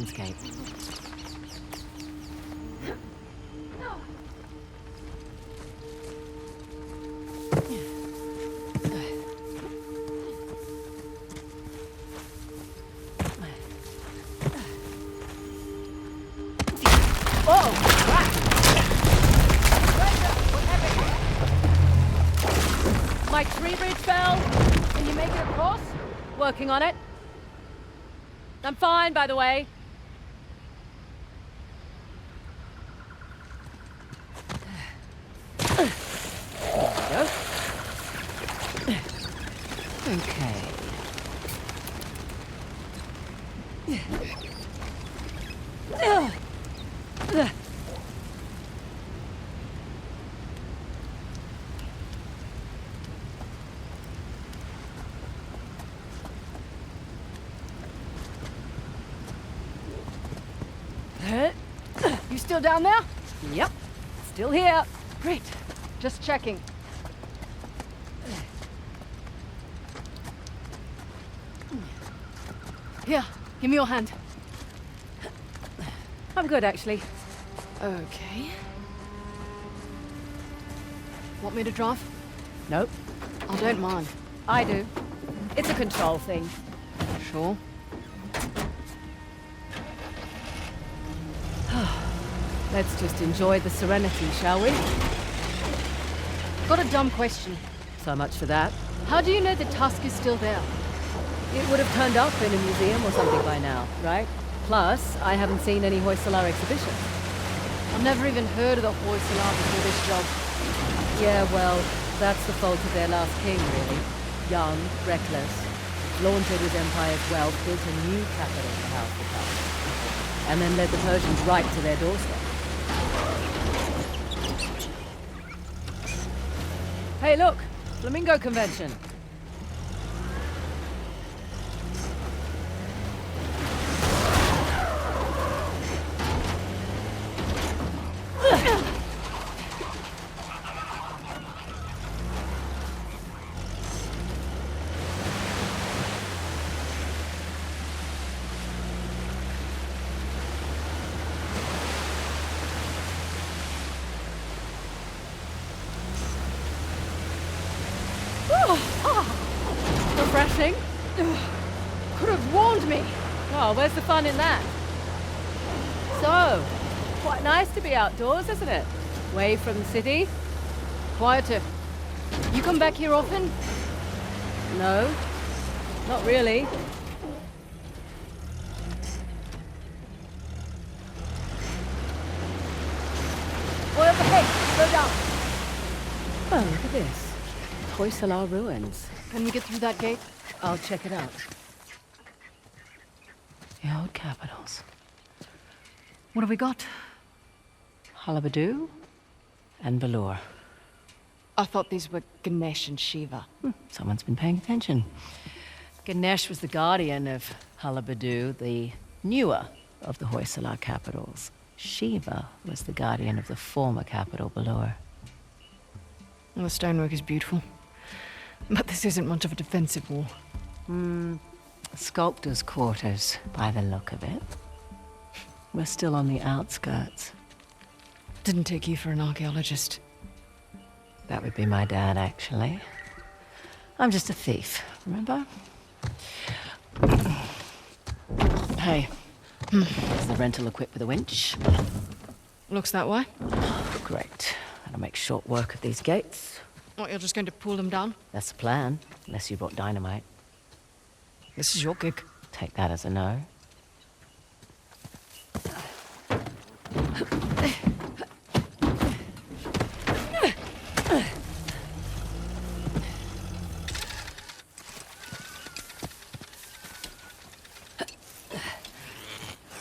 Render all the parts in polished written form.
landscape. My tree bridge fell. Can you make it across? Working on it. I'm fine, by the way. There we go. Okay. You still down there? Yep. Still here. Great. Just checking. Here, give me your hand. I'm good, actually. Okay. Want me to drive? Nope. I don't mind. I do. It's a control thing. Sure. Let's just enjoy the serenity, shall we? Got a dumb question. So much for that. How do you know the tusk is still there? It would have turned up in a museum or something by now, right? Plus, I haven't seen any Hoysala exhibitions. I've never even heard of the Hoysala before this job. Yeah, well, that's the fault of their last king, really. Young, reckless, flaunted his empire's wealth, built a new capital to house the past, and then led the Persians right to their doorstep. Hey, look! Flamingo convention. Refreshing. Could have warned me. Oh, where's the fun in that? So, quite nice to be outdoors, isn't it? Away from the city? Quieter. You come back here often? No, not really. Boy up ahead. Slow down. Oh, look at this. Hoysala ruins. Can we get through that gate? I'll check it out. The old capitals. What have we got? Halabadu and Balur. I thought these were Ganesh and Shiva. Someone's been paying attention. Ganesh was the guardian of Halabadu, the newer of the Hoysala capitals. Shiva was the guardian of the former capital, Balur. Well, the stonework is beautiful. But this isn't much of a defensive wall. Sculptor's quarters, by the look of it. We're still on the outskirts. Didn't take you for an archaeologist. That would be my dad, actually. I'm just a thief, remember? Hey, is the rental equipped with a winch? Looks that way. Great. That'll make short work of these gates. What, you're just going to pull them down? That's the plan, unless you brought dynamite. This is your gig. Take that as a no.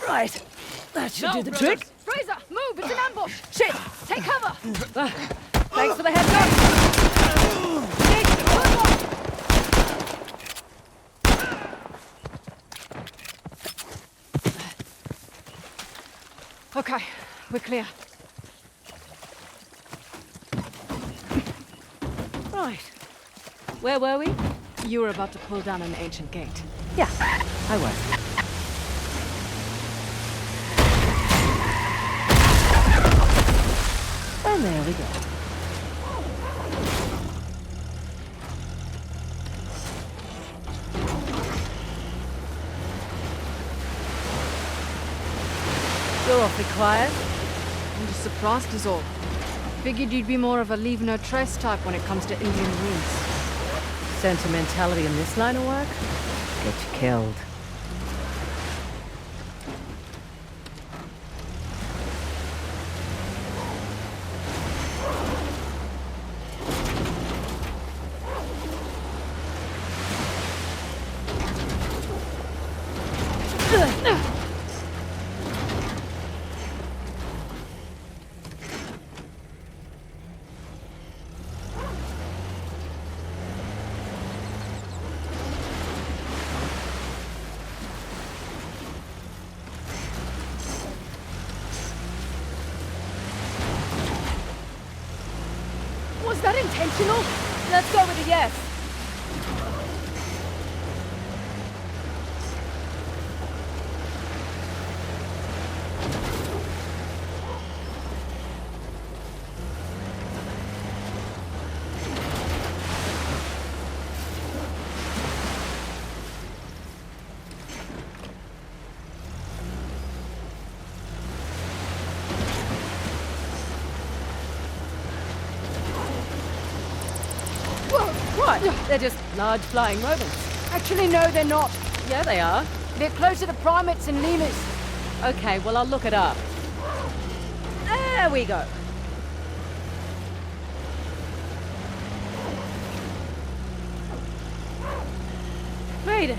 Right, that should do the trick. Frazer, move! It's an ambush! Shit! Take cover! Thanks for the heads up. Nick, good one! Okay, we're clear. Right. Where were we? You were about to pull down an ancient gate. Yeah, I was. And there we go. You're awfully quiet. I'm just surprised is all. Figured you'd be more of a leave no trace type when it comes to Indian ruins. Sentimentality in this line of work? Get you killed. Was that intentional? Let's go with a yes. What? They're just large flying rodents. Actually, no, they're not. Yeah, they are. They're closer to primates and lemurs. Okay, well, I'll look it up. There we go. Made it.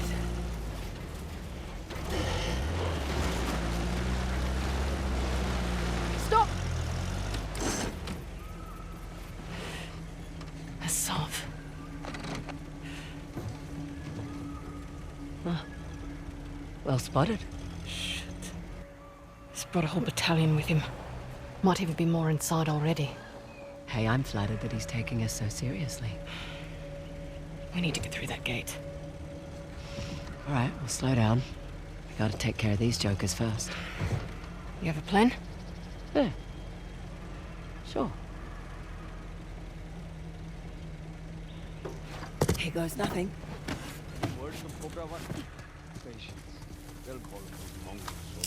Stop! Asav. Well spotted. Shit. He's brought a whole battalion with him. Might even be more inside already. Hey, I'm flattered that he's taking us so seriously. We need to get through that gate. All right, we'll slow down. We gotta take care of these jokers first. You have a plan? Yeah. Sure. Here goes nothing. Words from Cobra 1. Patience. They'll call those Mongols so we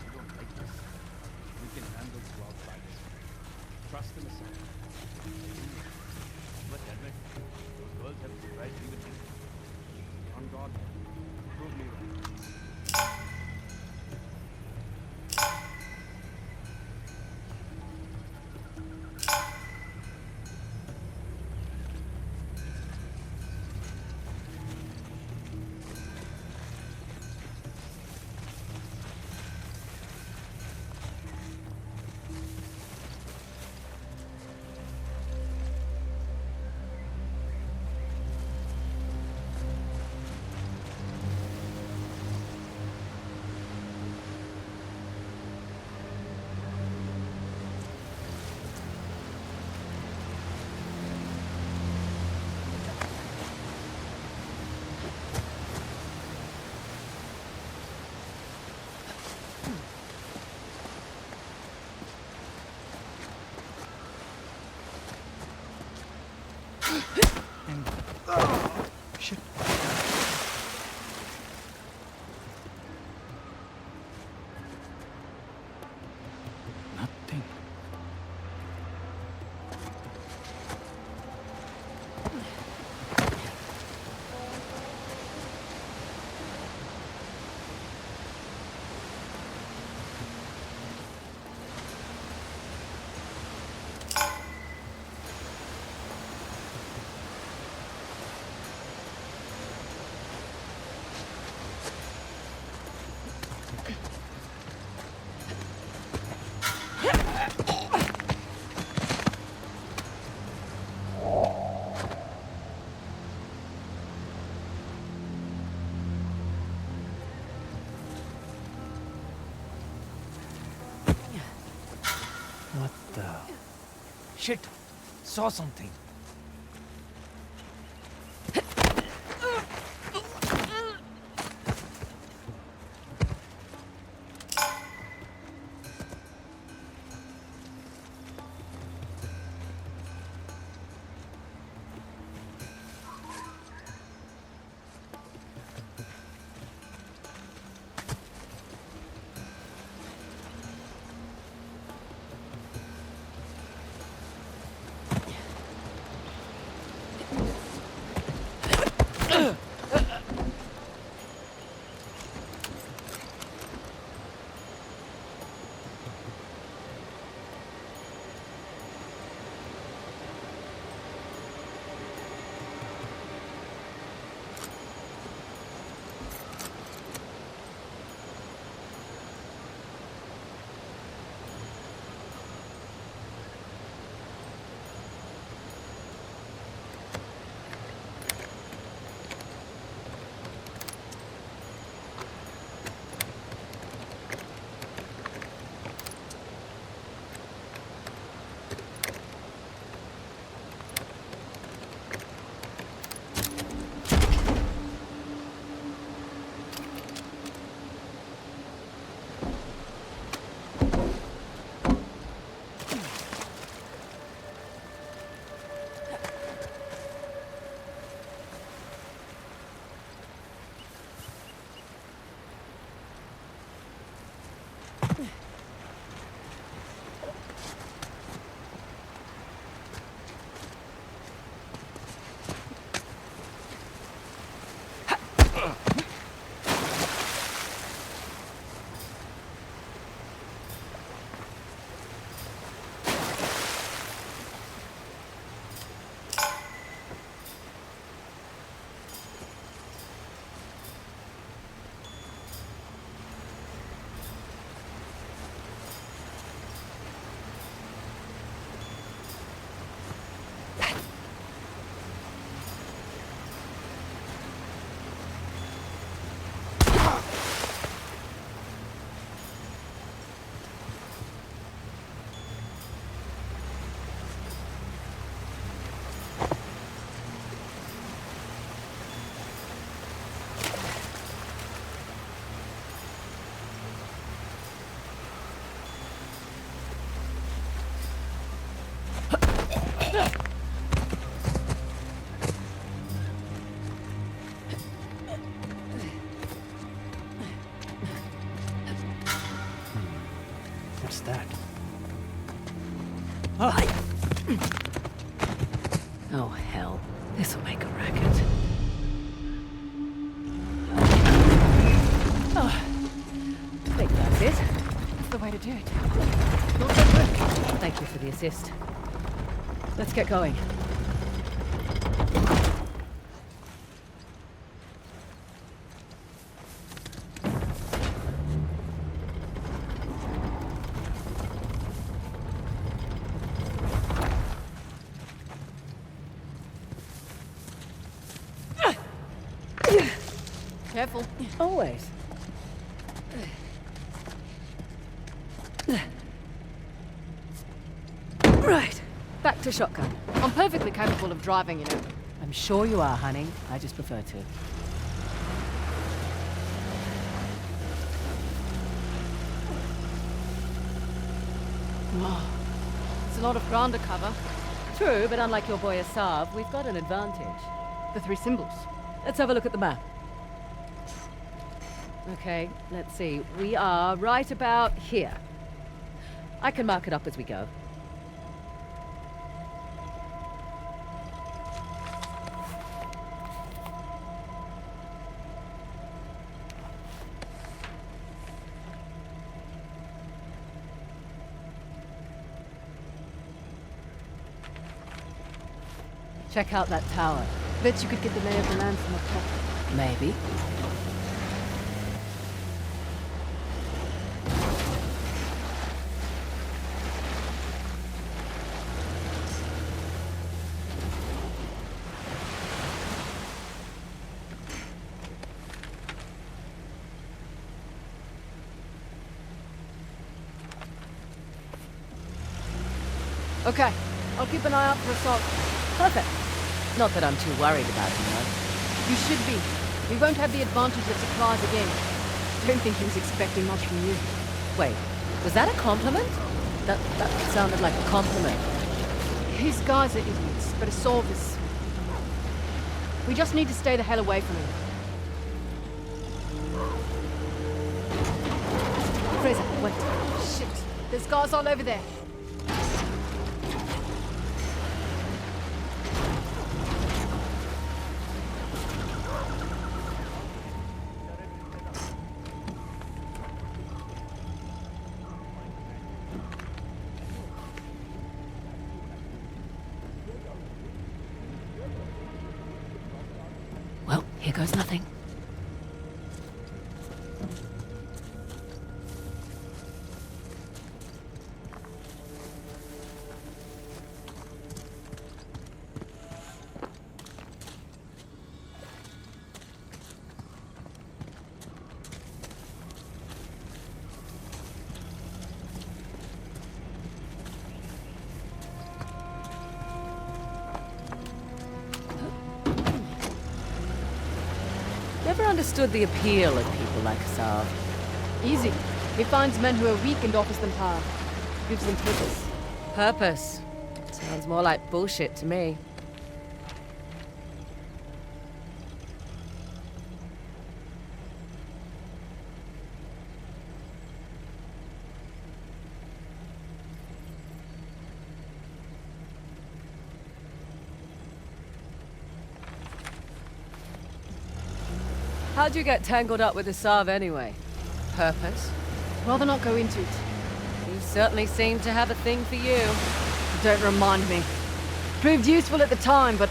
don't like this. We can handle 12 fights. Trust in us. But admit, those girls have to right even on God. Prove me wrong. Shit. Nothing. What the? Shit! Saw something. Oh, hell. This'll make a racket. Oh, I think that's it. That's the way to do it. Not so good. Thank you for the assist. Let's get going. Careful. Always. Right. Back to shotgun. I'm perfectly capable of driving, you know. I'm sure you are, honey. I just prefer to. Wow. There's a lot of ground to cover. True, but unlike your boy Asav, we've got an advantage. The 3 symbols. Let's have a look at the map. Okay, let's see. We are right about here. I can mark it up as we go. Check out that tower. Bet you could get the lay of the land from up top. Maybe. Okay, I'll keep an eye out for assault. Perfect. Not that I'm too worried about him, though. You should be. We won't have the advantage of surprise again. Don't think he was expecting much from you. Wait, was that a compliment? That sounded like a compliment. His guys are idiots, but Asav is... We just need to stay the hell away from him. Frazer, wait. Shit, there's guys all over there. Well, here goes nothing. Never understood the appeal of people like Asav. Easy. He finds men who are weak and offers them power. Gives them purpose. Purpose. Sounds more like bullshit to me. How'd you get tangled up with Asav anyway? Purpose? Rather not go into it. You certainly seem to have a thing for you. Don't remind me. Proved useful at the time, but...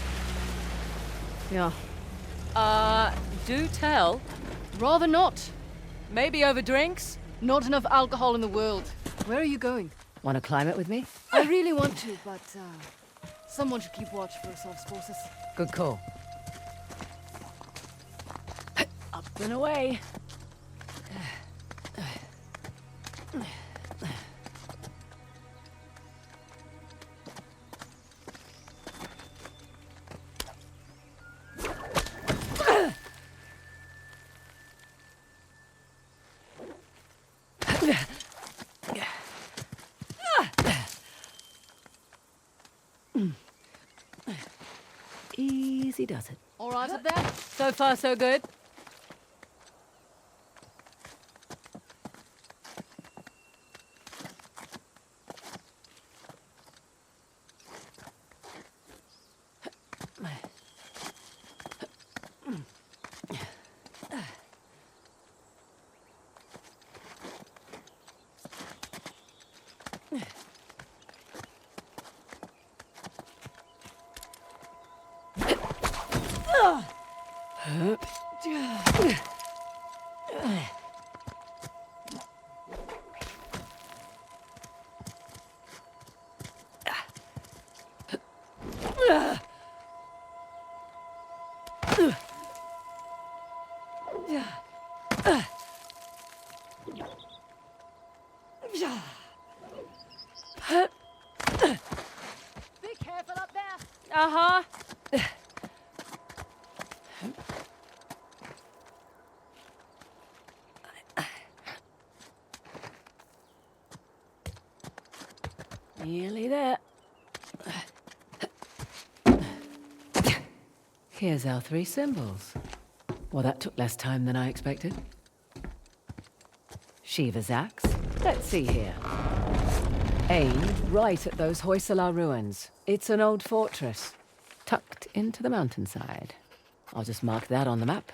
Yeah. Do tell. Rather not. Maybe over drinks? Not enough alcohol in the world. Where are you going? Want to climb it with me? I really want to, but, someone should keep watch for Asav's forces. Good call. Up and away. Easy does it. All right up there? So far, so good. Be careful up there. Uh-huh. Nearly there. Here's our 3 symbols. Well, that took less time than I expected. Shiva's axe. Let's see here. Aimed right at those Hoysala ruins. It's an old fortress, tucked into the mountainside. I'll just mark that on the map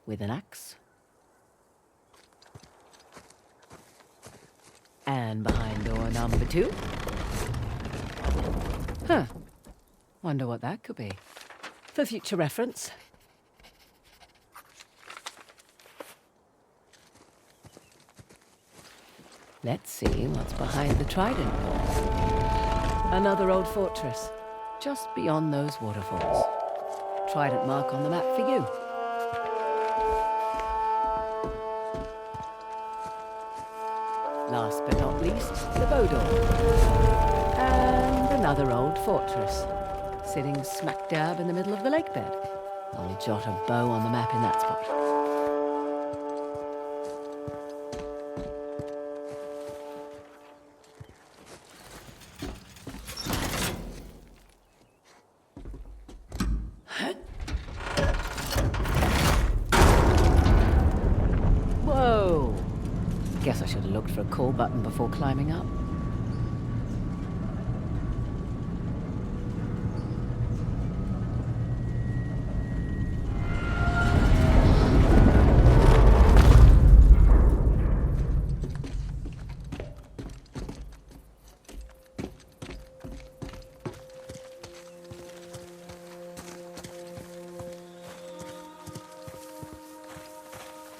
with an axe. And behind door number 2. Huh. Wonder what that could be. For future reference. Let's see what's behind the trident. Another old fortress, just beyond those waterfalls. Trident mark on the map for you. Last but not least, the bow door. And another old fortress, sitting smack dab in the middle of the lake bed. I'll jot a bow on the map in that spot. Whoa! Guess I should have looked for a call button before climbing up.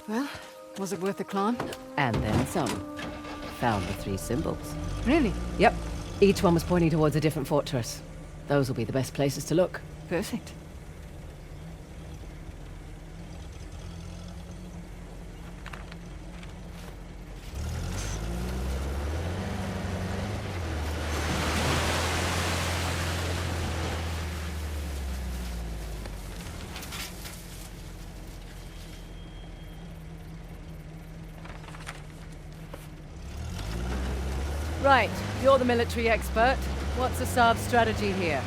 Well, was it worth the climb? And then some. Found the 3 symbols. Really? Yep. Each one was pointing towards a different fortress. Those will be the best places to look. Perfect. Right, you're the military expert. What's Asav's strategy here?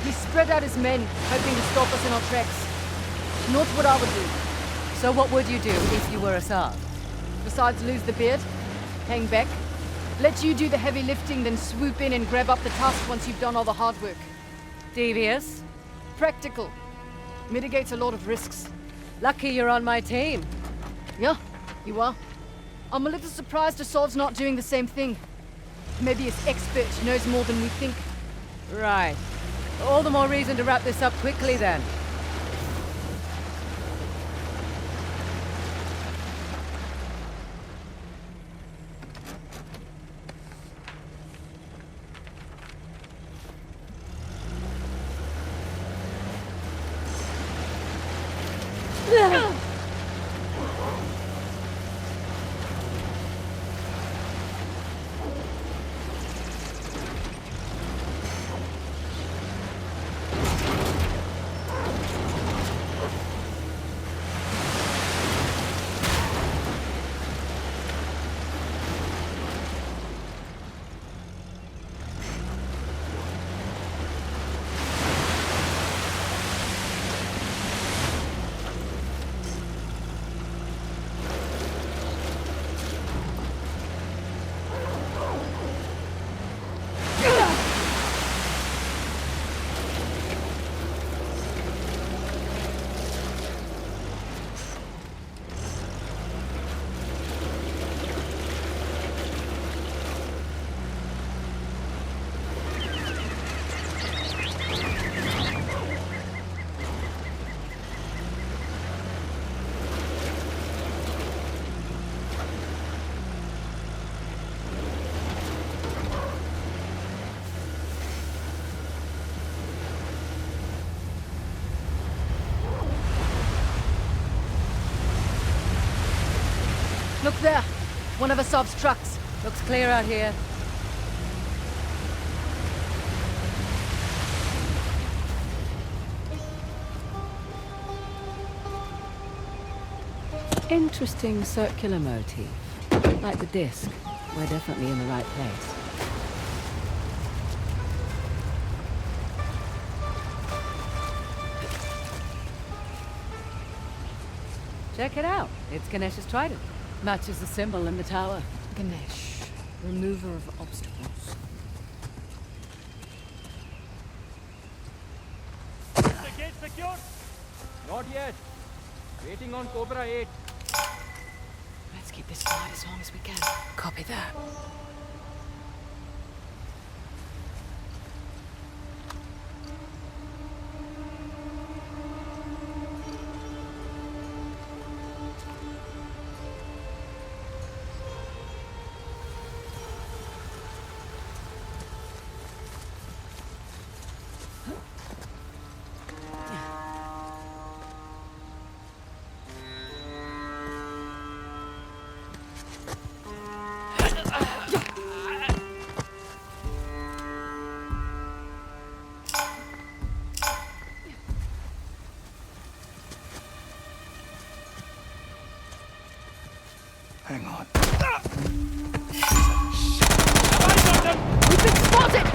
He spread out his men, hoping to stop us in our tracks. Not what I would do. So what would you do if you were Asav? Besides lose the beard, hang back, let you do the heavy lifting, then swoop in and grab up the tusk once you've done all the hard work. Devious? Practical. Mitigates a lot of risks. Lucky you're on my team. Yeah, you are. I'm a little surprised Asav's not doing the same thing. Maybe his expert knows more than we think. Right. All the more reason to wrap this up quickly then. Look there. One of Asav's trucks. Looks clear out here. Interesting circular motif. Like the disc. We're definitely in the right place. Check it out. It's Ganesh's trident. Matches the symbol in the tower. Ganesh, remover of obstacles. Is the gate secure? Not yet. Waiting on Cobra 8. Let's keep this quiet as long as we can. Copy that. Hang on. We've been spotted!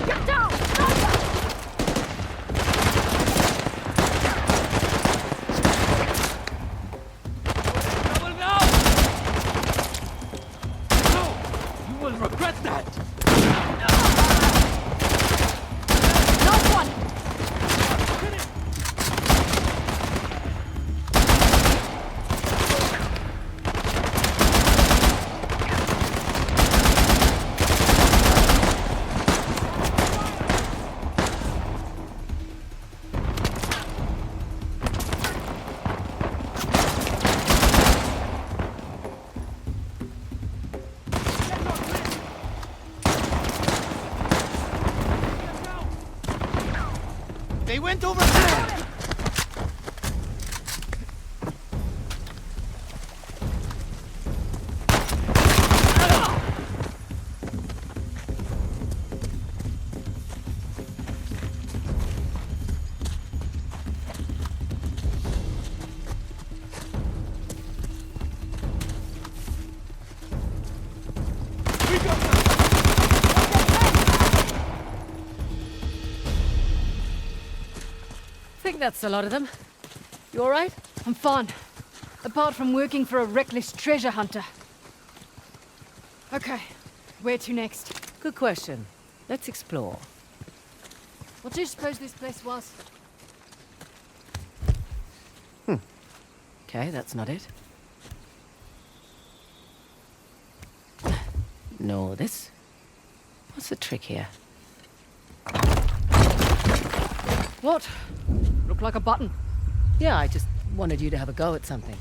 Get down! Trouble now! No! You will regret that! Last one! They went over there! I think that's a lot of them. You alright? I'm fine. Apart from working for a reckless treasure hunter. Okay, where to next? Good question. Let's explore. What do you suppose this place was? Okay, that's not it. No, this. What's the trick here? What? Looked like a button. Yeah, I just wanted you to have a go at something.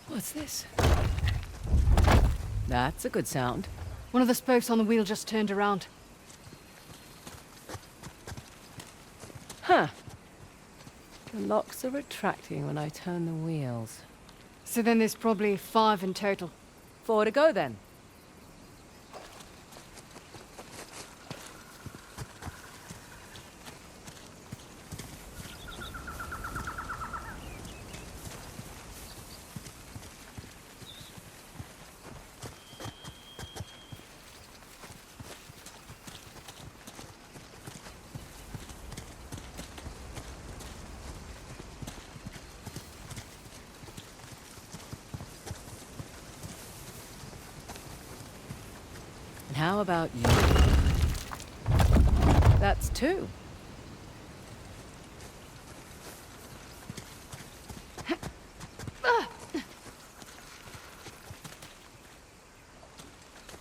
What's this? That's a good sound. One of the spokes on the wheel just turned around. Huh. The locks are retracting when I turn the wheels. So then there's probably 5 in total. 4 to go then. How about you? That's 2.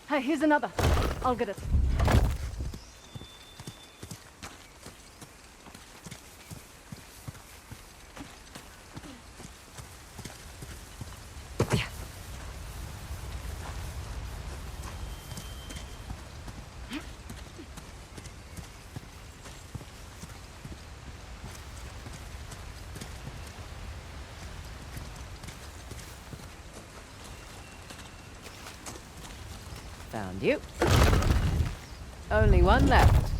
Hey, here's another. I'll get it. Found you. Only one left.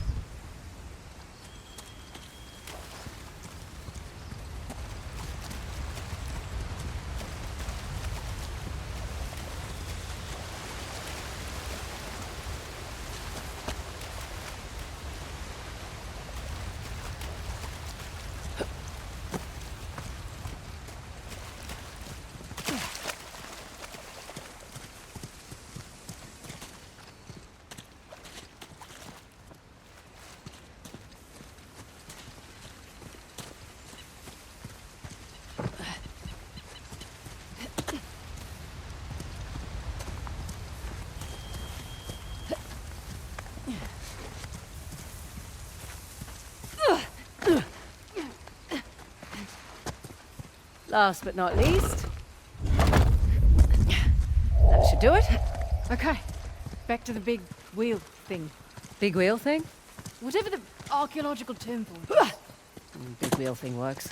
Last but not least, that should do it. Okay, back to the big wheel thing. Big wheel thing? Whatever the archaeological term for it. Big wheel thing works.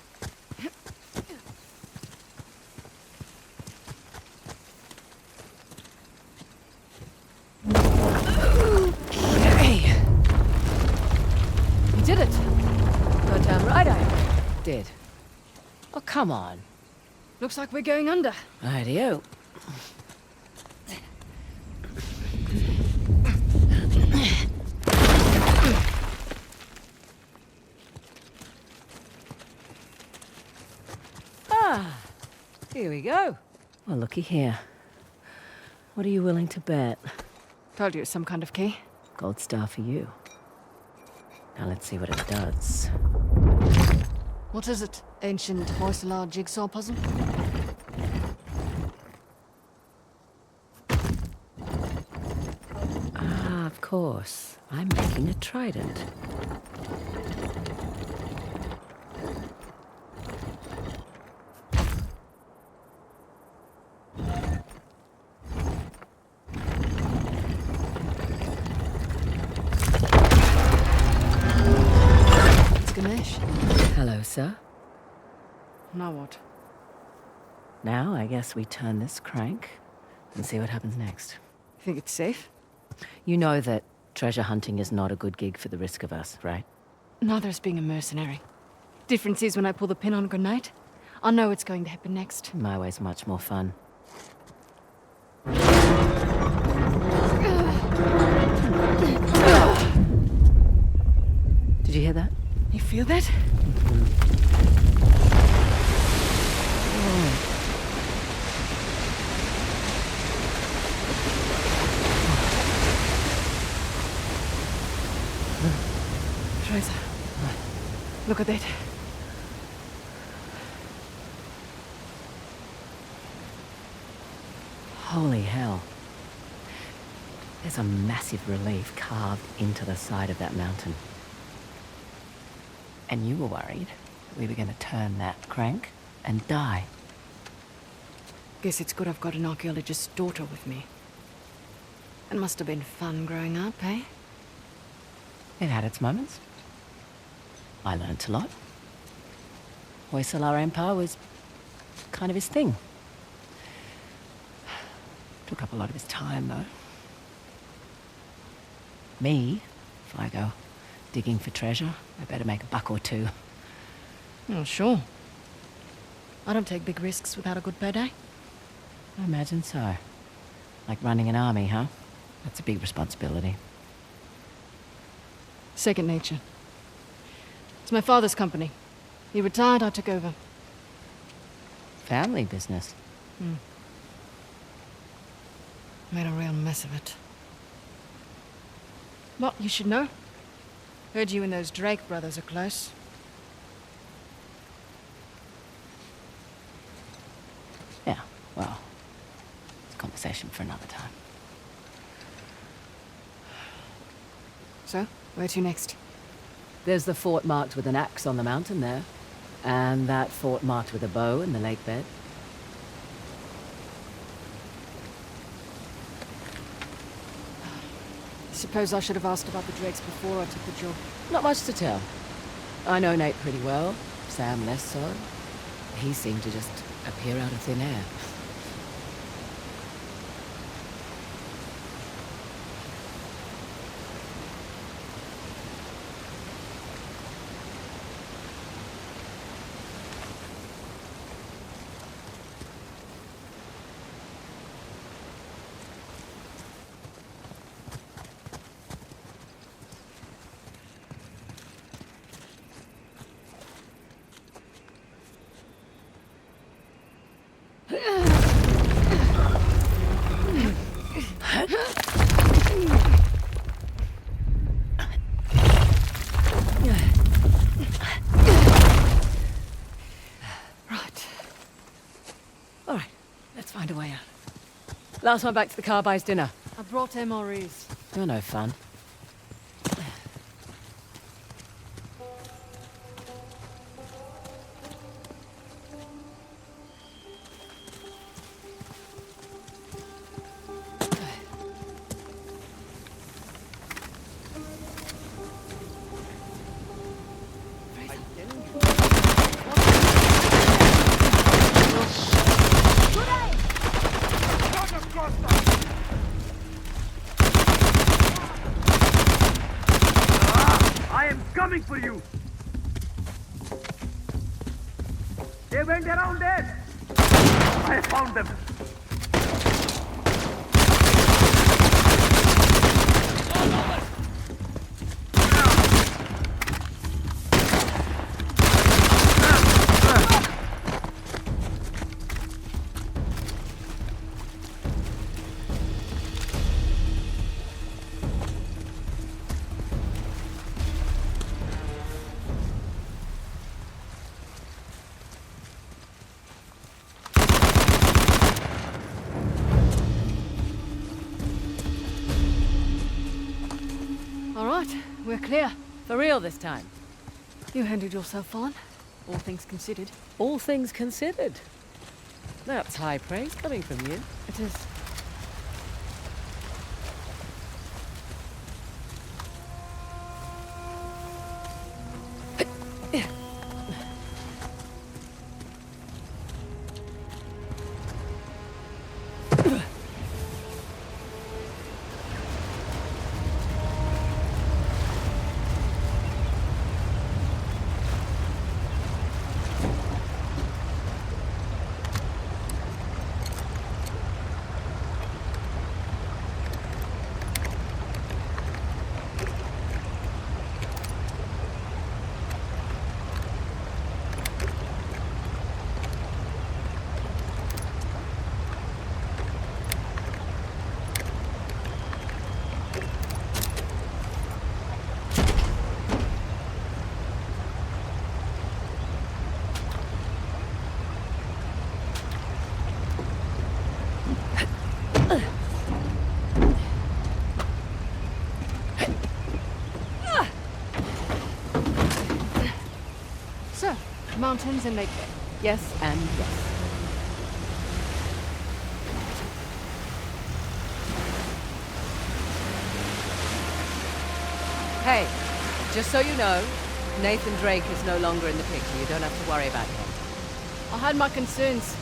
Okay. You did it. Got damn right I did. Oh, come on. Looks like we're going under. Rightio. Here we go. Well, looky here. What are you willing to bet? Told you it's some kind of key. Gold star for you. Now let's see what it does. What is it? Ancient Hoysala jigsaw puzzle? Ah, of course. I'm making a trident. Ganesh. Hello, sir. Now what? Now I guess we turn this crank and see what happens next. Think it's safe? You know that treasure hunting is not a good gig for the risk of us, right? Neither is being a mercenary. Difference is when I pull the pin on a grenade, I know what's going to happen next. My way's much more fun. Did you hear that? You feel that? Frazer, look at that. Holy hell. There's a massive relief carved into the side of that mountain. And you were worried that we were going to turn that crank and die. Guess it's good I've got an archaeologist's daughter with me. It must have been fun growing up, eh? It had its moments. I learnt a lot. Hoysala Empire was kind of his thing. Took up a lot of his time, though. Me, if I go digging for treasure, I better make a buck or two. Oh, sure. I don't take big risks without a good payday. I imagine so. Like running an army, huh? That's a big responsibility. Second nature. It's my father's company. He retired, I took over. Family business. Made a real mess of it. What, you should know? Heard you and those Drake brothers are close. Yeah, well, it's a conversation for another time. So, where to next? There's the fort marked with an axe on the mountain there. And that fort marked with a bow in the lake bed. Suppose I should have asked about the Drakes before I took the job. Not much to tell. I know Nate pretty well, Sam less so. He seemed to just appear out of thin air. find a way out. Last one back to the car buys dinner. I brought MREs. You're no fun. I am coming for you! They went around there! I found them! All right, we're clear. For real this time. You handled yourself on, all things considered. All things considered. That's high praise coming from you. It is. So, mountains and Mayfair. Yes and yes. Hey, just so you know, Nathan Drake is no longer in the picture. You don't have to worry about him. I had my concerns.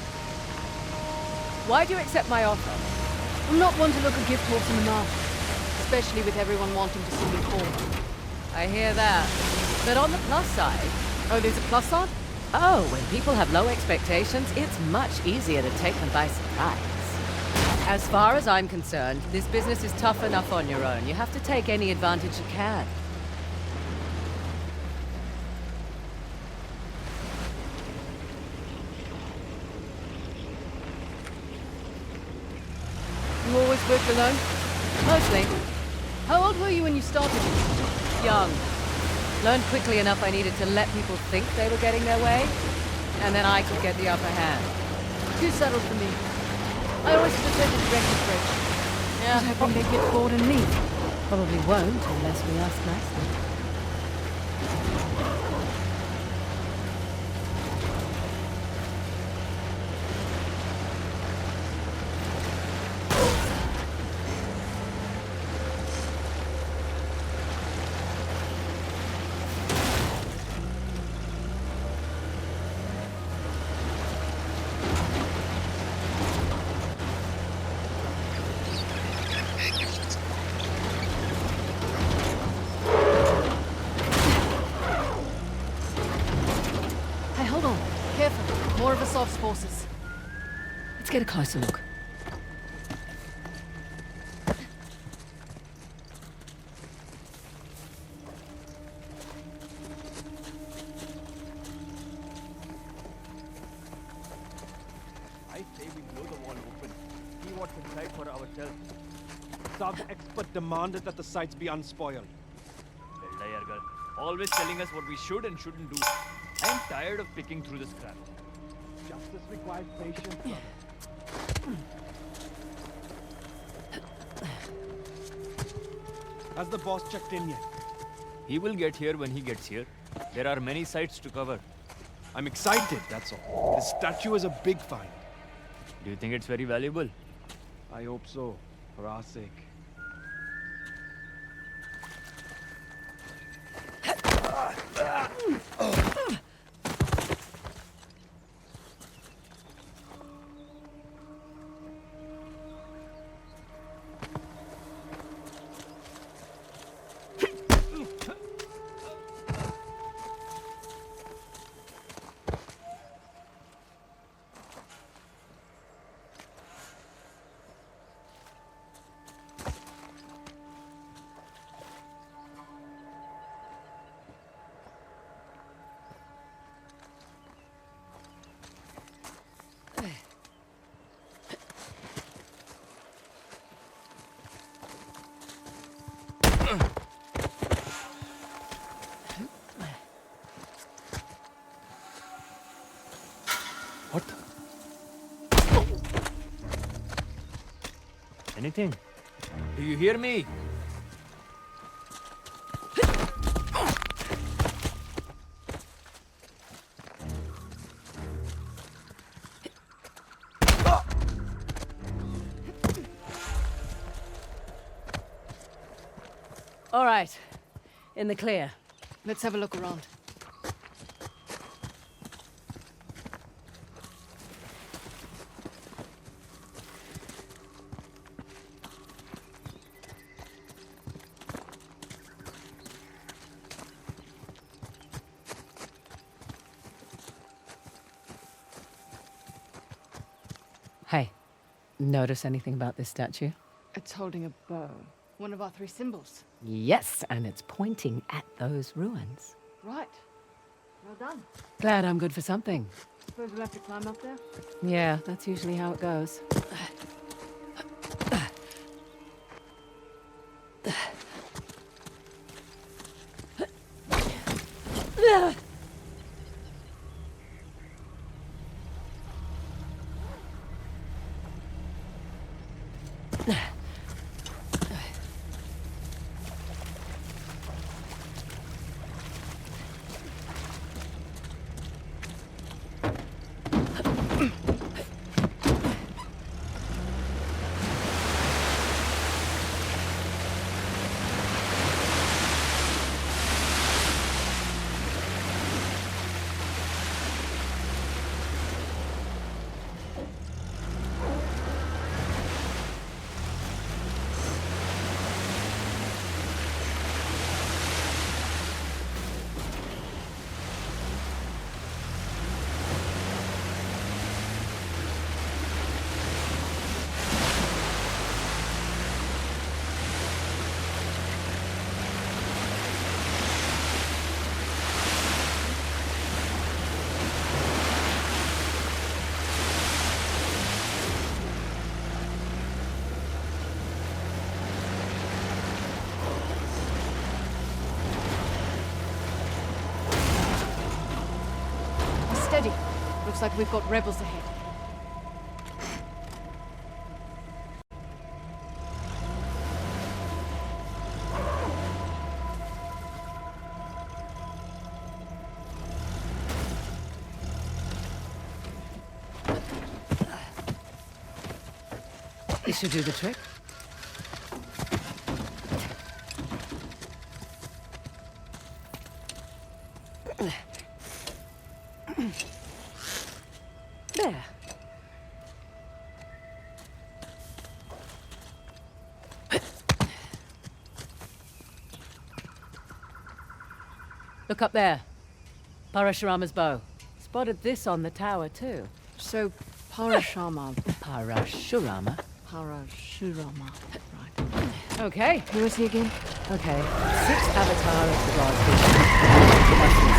Why do you accept my offer? I'm not one to look a gift horse in the mouth, especially with everyone wanting to see me fall. I hear that. But on the plus side... Oh, there's a plus side? Oh, when people have low expectations, it's much easier to take them by surprise. As far as I'm concerned, this business is tough enough on your own. You have to take any advantage you can. You always worked alone? Mostly. How old were you when you started? Young. Learned quickly enough I needed to let people think they were getting their way, and then I could get the upper hand. Too settled for me. I always preferred the direct approach. Yeah. I was hoping they'd get bored and leave. Probably won't unless we ask nicely. Hey, hold on. Careful. More of Asav's forces. Let's get a closer look. I say we blow the wall open. See what's inside for ourselves. Asav's expert demanded that the sites be unspoiled. Girl, always telling us what we should and shouldn't do. I am tired of picking through the scrap. Justice requires patience, brother. Has the boss checked in yet? He will get here when he gets here. There are many sites to cover. I'm excited, that's all. This statue is a big find. Do you think it's very valuable? I hope so, for our sake. What? Anything? Do you hear me? All right. In the clear. Let's have a look around. Hey, notice anything about this statue? It's holding a bow. One of our 3 symbols. Yes, and it's pointing at those ruins. Right. Well done. Glad I'm good for something. Suppose we'll have to climb up there? Yeah, that's usually how it goes. Steady. Looks like we've got rebels ahead. This should do the trick. There. Look up there. Parashurama's bow. Spotted this on the tower too. So, Parashurama. Parashurama. Parashurama. Right. Okay. Who is he again? Okay. 6th avatar of the god Vishnu.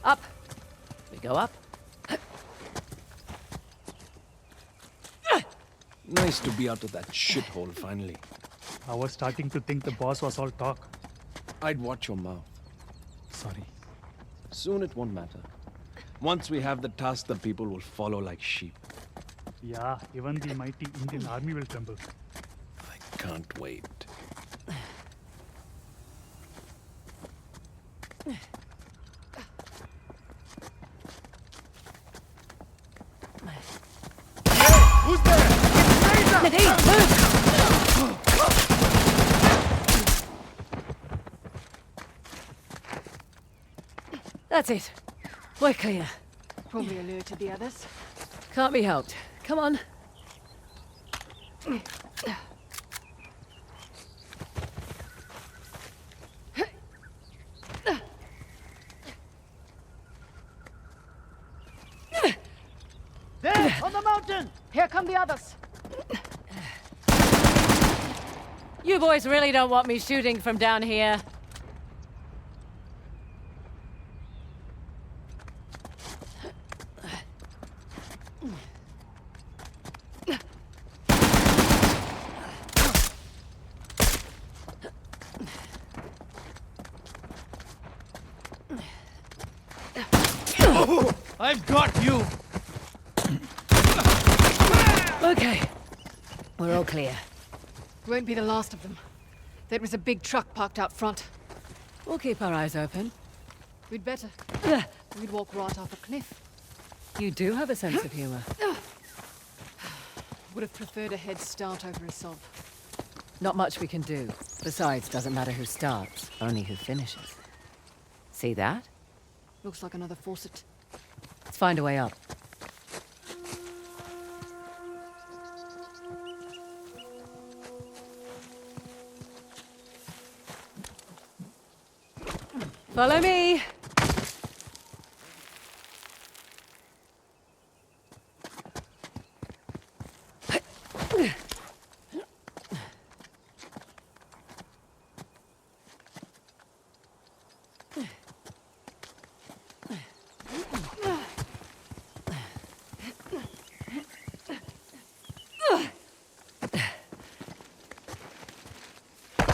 Up. We go up. Nice to be out of that shithole finally. I was starting to think the boss was all talk. I'd watch your mouth. Sorry. Soon it won't matter. Once we have the task, the people will follow like sheep. Yeah, even the mighty Indian army will tremble. I can't wait. Who's there? Frazer! Nadine, move! That's it. We're clear. Probably alerted the others. Can't be helped. Come on. There, on the mountain! Here come the others. You boys really don't want me shooting from down here. I've got you! Okay. We're all clear. Won't be the last of them. There was a big truck parked out front. We'll keep our eyes open. We'd better. We'd walk right off a cliff. You do have a sense of humor. Would have preferred a head start over Asav. Not much we can do. Besides, doesn't matter who starts, only who finishes. See that? Looks like another faucet. Let's find a way up. Follow me!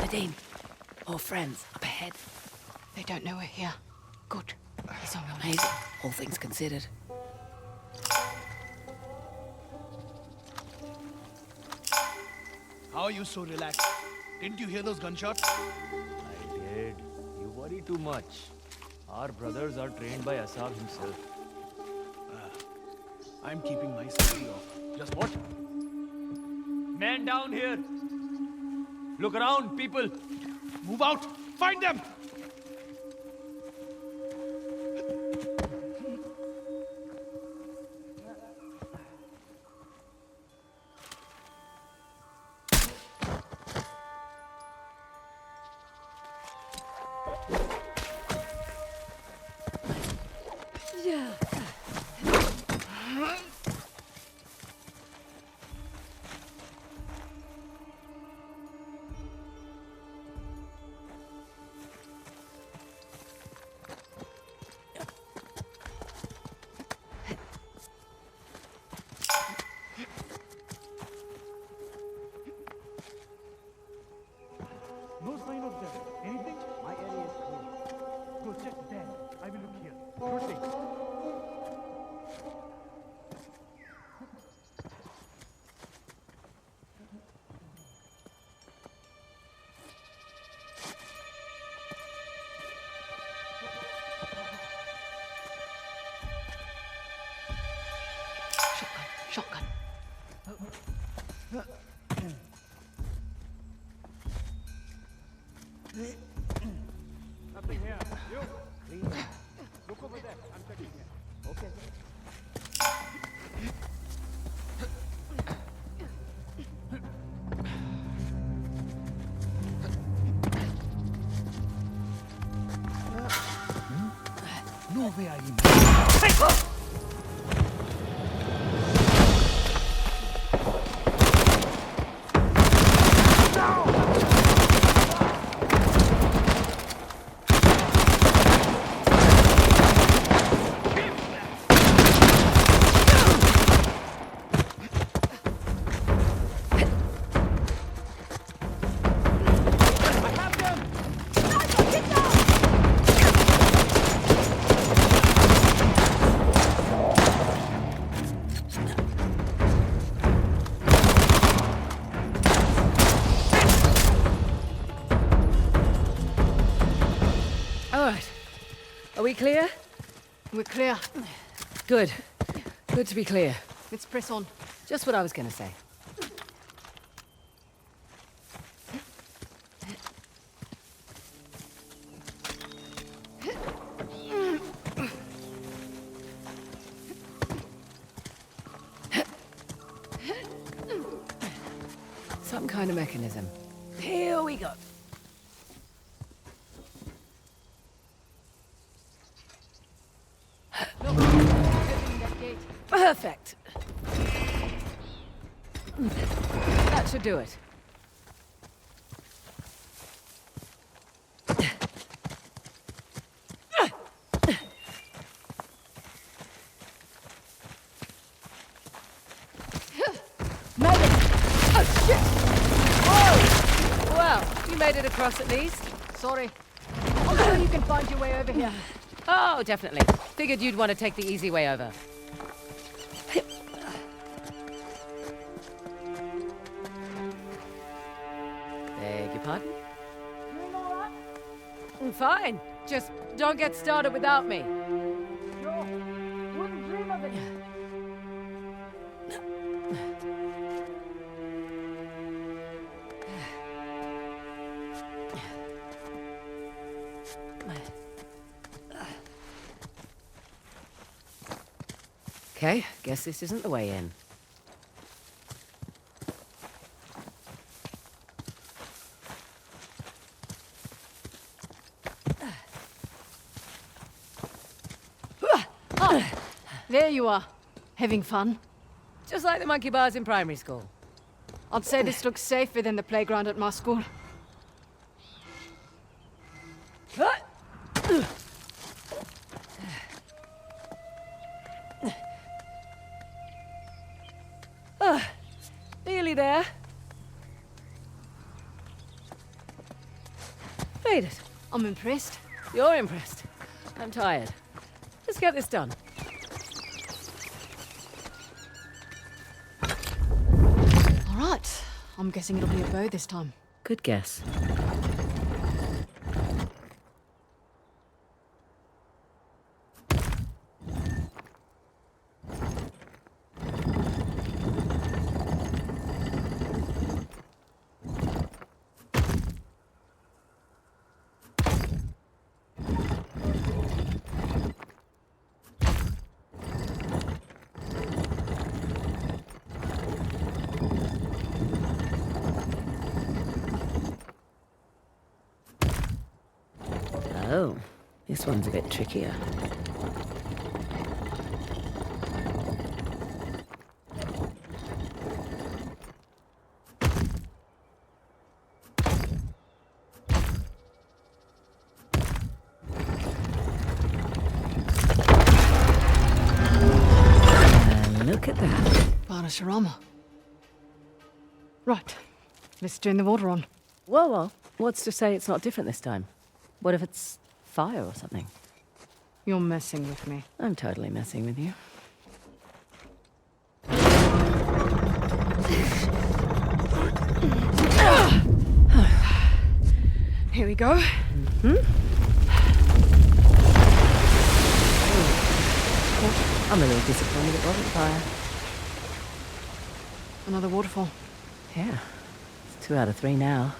Nadine, all friends up ahead. They don't know we're here. Good. He's on your Amazing, all things considered. How are you so relaxed? Didn't you hear those gunshots? I did. You worry too much. Our brothers are trained by Asav himself. I'm keeping my safety off. Just what? Man down here! Look around, people! Move out! Find them! No sign of them. Anything? My area is clear. Go check there. I will look here. Rotate. Shotgun. Nothing here. You! Clean. Look over there. I'm checking here. Okay. No way are you. we clear? We're clear. Good. Good to be clear. Let's press on. Just what I was gonna say. Some kind of mechanism. Here we go. Perfect. That should do it. Made it! Oh, shit! Whoa! Well, you made it across at least. Sorry. I'm sure you can find your way over here. Oh, definitely. Figured you'd want to take the easy way over. Beg your pardon? Doing all right? I'm fine. Just don't get started without me. Sure. Wouldn't dream of it. Okay, guess this isn't the way in. There you are. Having fun? Just like the monkey bars in primary school. I'd say this looks safer than the playground at my school. Nearly there. Made it. I'm impressed. You're impressed. I'm tired. Let's get this done. All right. I'm guessing it'll be a bow this time. Good guess. Oh, this one's a bit trickier. Look at that. Parashurama. Right. Let's turn the water on. Well, what's to say it's not different this time? What if it's fire or something? You're messing with me. I'm totally messing with you. Here we go. I'm a little disappointed it wasn't fire. Another waterfall. Yeah, it's 2 out of 3 now.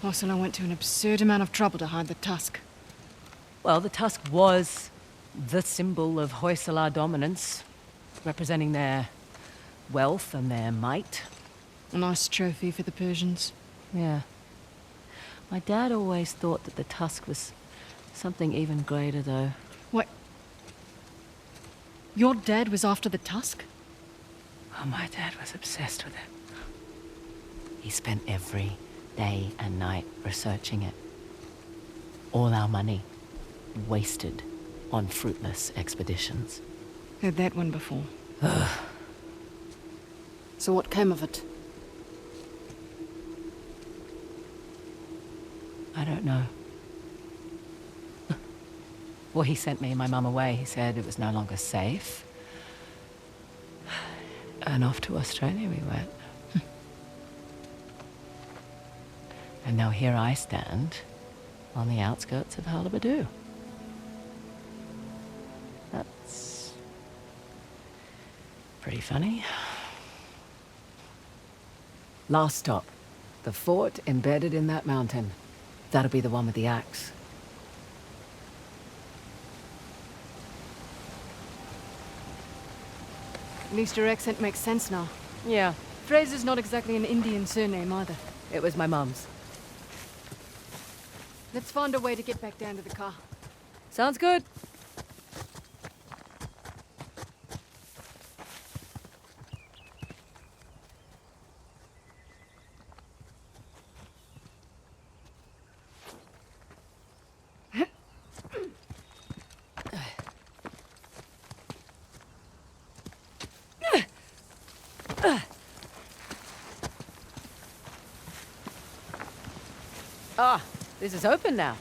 Hoysala went to an absurd amount of trouble to hide the tusk. Well, the tusk was the symbol of Hoysala dominance, representing their wealth and their might. A nice trophy for the Persians. Yeah. My dad always thought that the tusk was something even greater, though. What? Your dad was after the tusk? Oh, my dad was obsessed with it. He spent every day and night researching it. All our money wasted on fruitless expeditions. Heard that one before. So what came of it? I don't know. Well, he sent me and my mum away. He said it was no longer safe. And off to Australia we went. And now here I stand, on the outskirts of Halibadu. That's pretty funny. Last stop. The fort embedded in that mountain. That'll be the one with the axe. At least your accent makes sense now. Yeah, Frazer's not exactly an Indian surname either. it was my mum's. Let's find a way to get back down to the car. Sounds good. Ah, this is open now.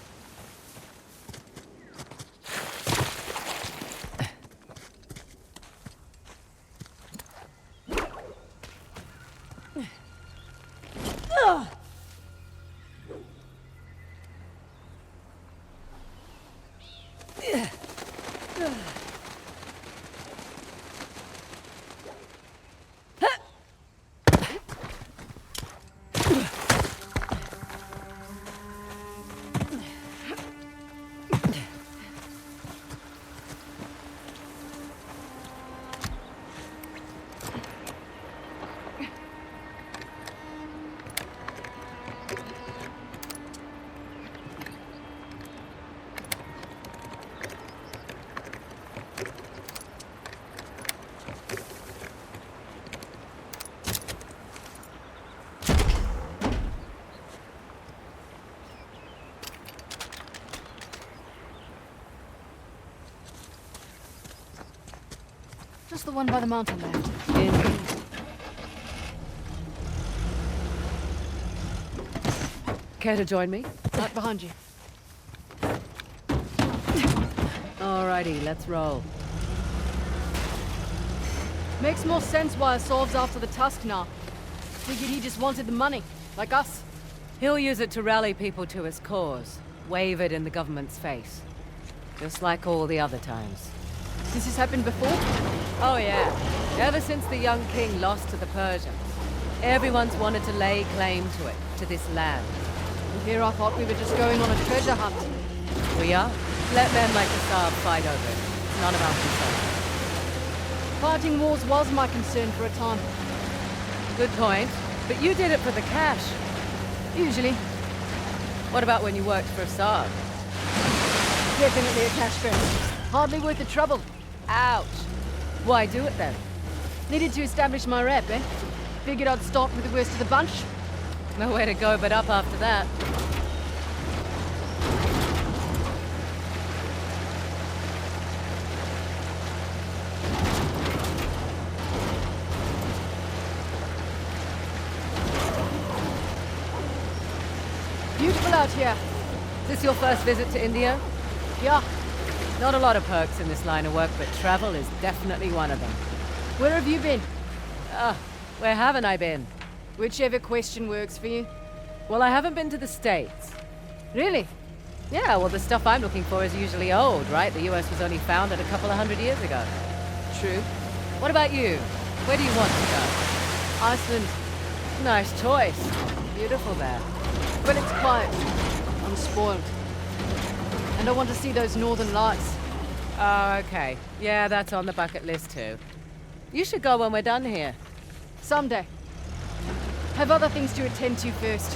Just the one by the mountain left. Indeed. Care to join me? Right behind you. Alrighty, let's roll. Makes more sense why Asav's after the tusk now. Figured he just wanted the money, like us. He'll use it to rally people to his cause, wave it in the government's face. Just like all the other times. This has happened before? Oh yeah, ever since the young king lost to the Persians. Everyone's wanted to lay claim to it, to this land. And here I thought we were just going on a treasure hunt. We are. Let men like Asav fight over it. It's none of our concern. Fighting wars was my concern for a time. Good point. But you did it for the cash. Usually. What about when you worked for Asav? Definitely a cash grab. Hardly worth the trouble. Ouch. Why do it then? Needed to establish my rep, eh? Figured I'd start with the worst of the bunch. Nowhere to go but up after that. Beautiful out here. Is this your first visit to India? Yeah. Not a lot of perks in this line of work, but travel is definitely one of them. Where have you been? Where haven't I been? Whichever question works for you. Well, I haven't been to the States. Really? Yeah, well, the stuff I'm looking for is usually old, right? The US was only founded a couple of 100 years ago. True. What about you? Where do you want to go? Iceland. Nice choice. Beautiful there. But it's quiet. I'm spoiled. And I want to see those northern lights. Oh, okay. Yeah, that's on the bucket list too. You should go when we're done here. Someday. Have other things to attend to first.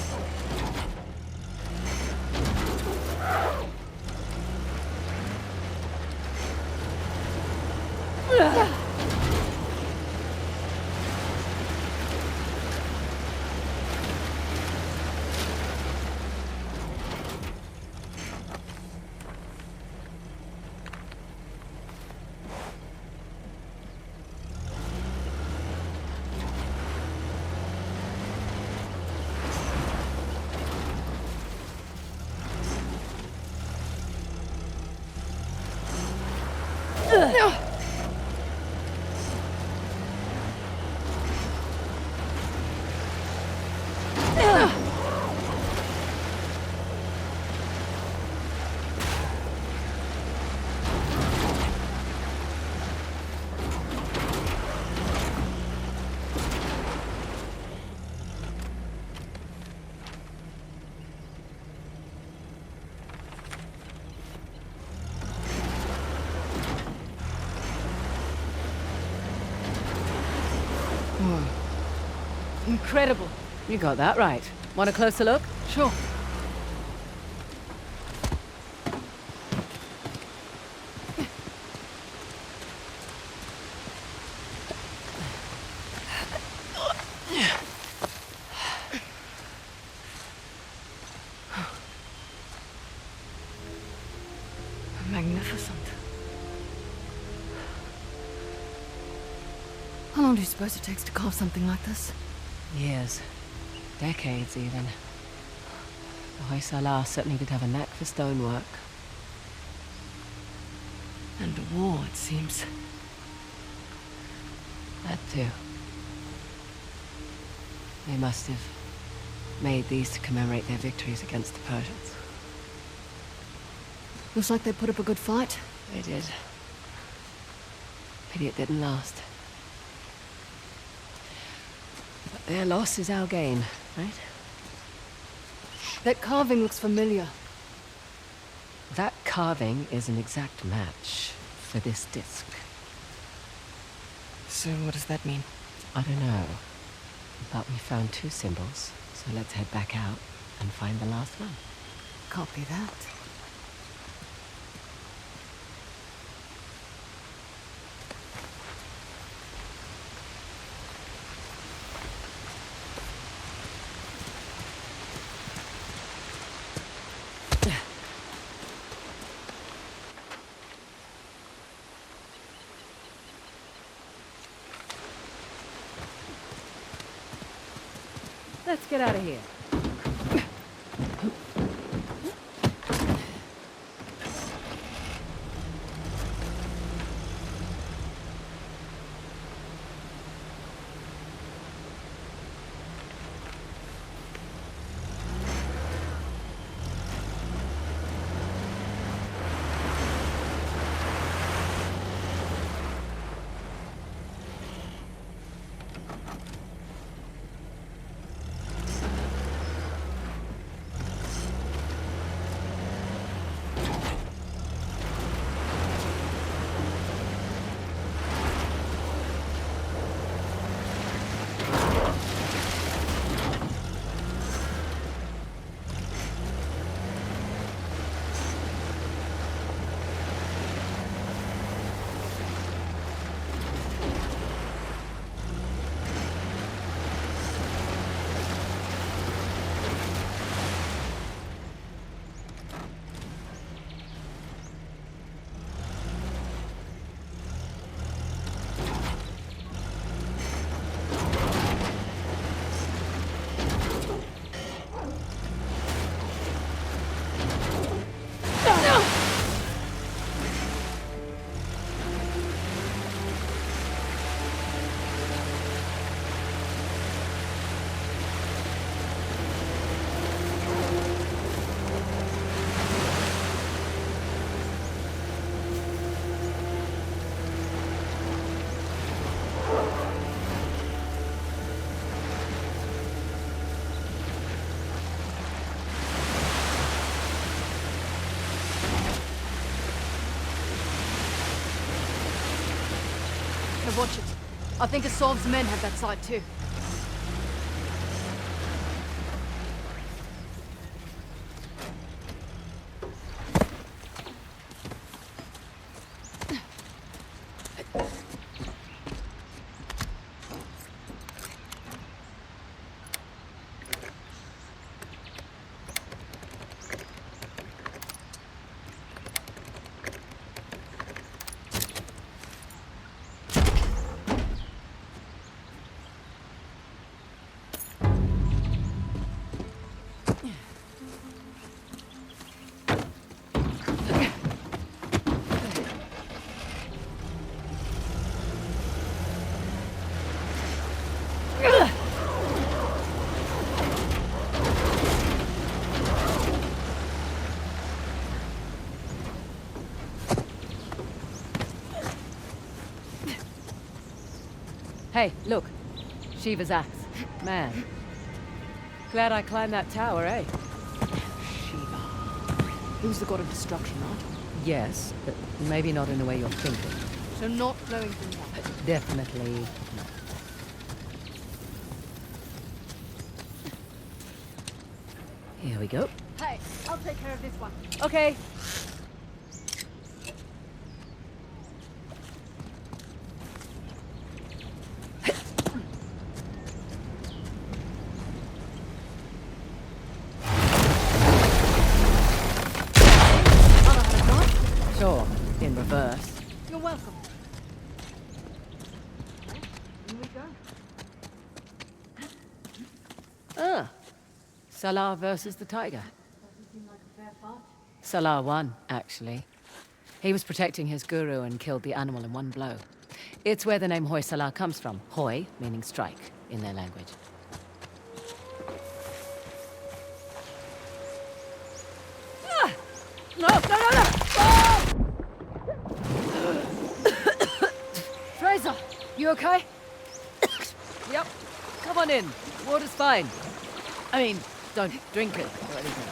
Whoa. Incredible. You got that right. Want a closer look? Sure. Magnificent. How long do you suppose it takes to carve something like this? Years. Decades, even. The Hoysala certainly did have a knack for stonework. And war, it seems. That too. They must have made these to commemorate their victories against the Persians. Looks like they put up a good fight. They did. Pity it didn't last. But their loss is our gain, right? That carving looks familiar. That carving is an exact match for this disc. So what does that mean? I don't know. But we found 2 symbols, so let's head back out and find the last one. Copy that. Let's get out of here. Now watch it. I think Asav's men have that side too. Hey, look. Shiva's axe. Man. Glad I climbed that tower, eh? Shiva. Who's the god of destruction, right? Yes, but maybe not in the way you're thinking. So not glowing from that. Definitely not. Here we go. Hey, I'll take care of this one. Okay. Sure, in reverse. You're welcome. Here we go. Ah. Salah versus the tiger. Doesn't seem like a fair fight. Salah won, actually. He was protecting his guru and killed the animal in one blow. It's where the name Hoysala comes from. Hoy, meaning strike, in their language. Ah! No, no, no, no! Ah! Frazer, you okay? Yep. Come on in. Water's fine. I mean, don't drink it or anything.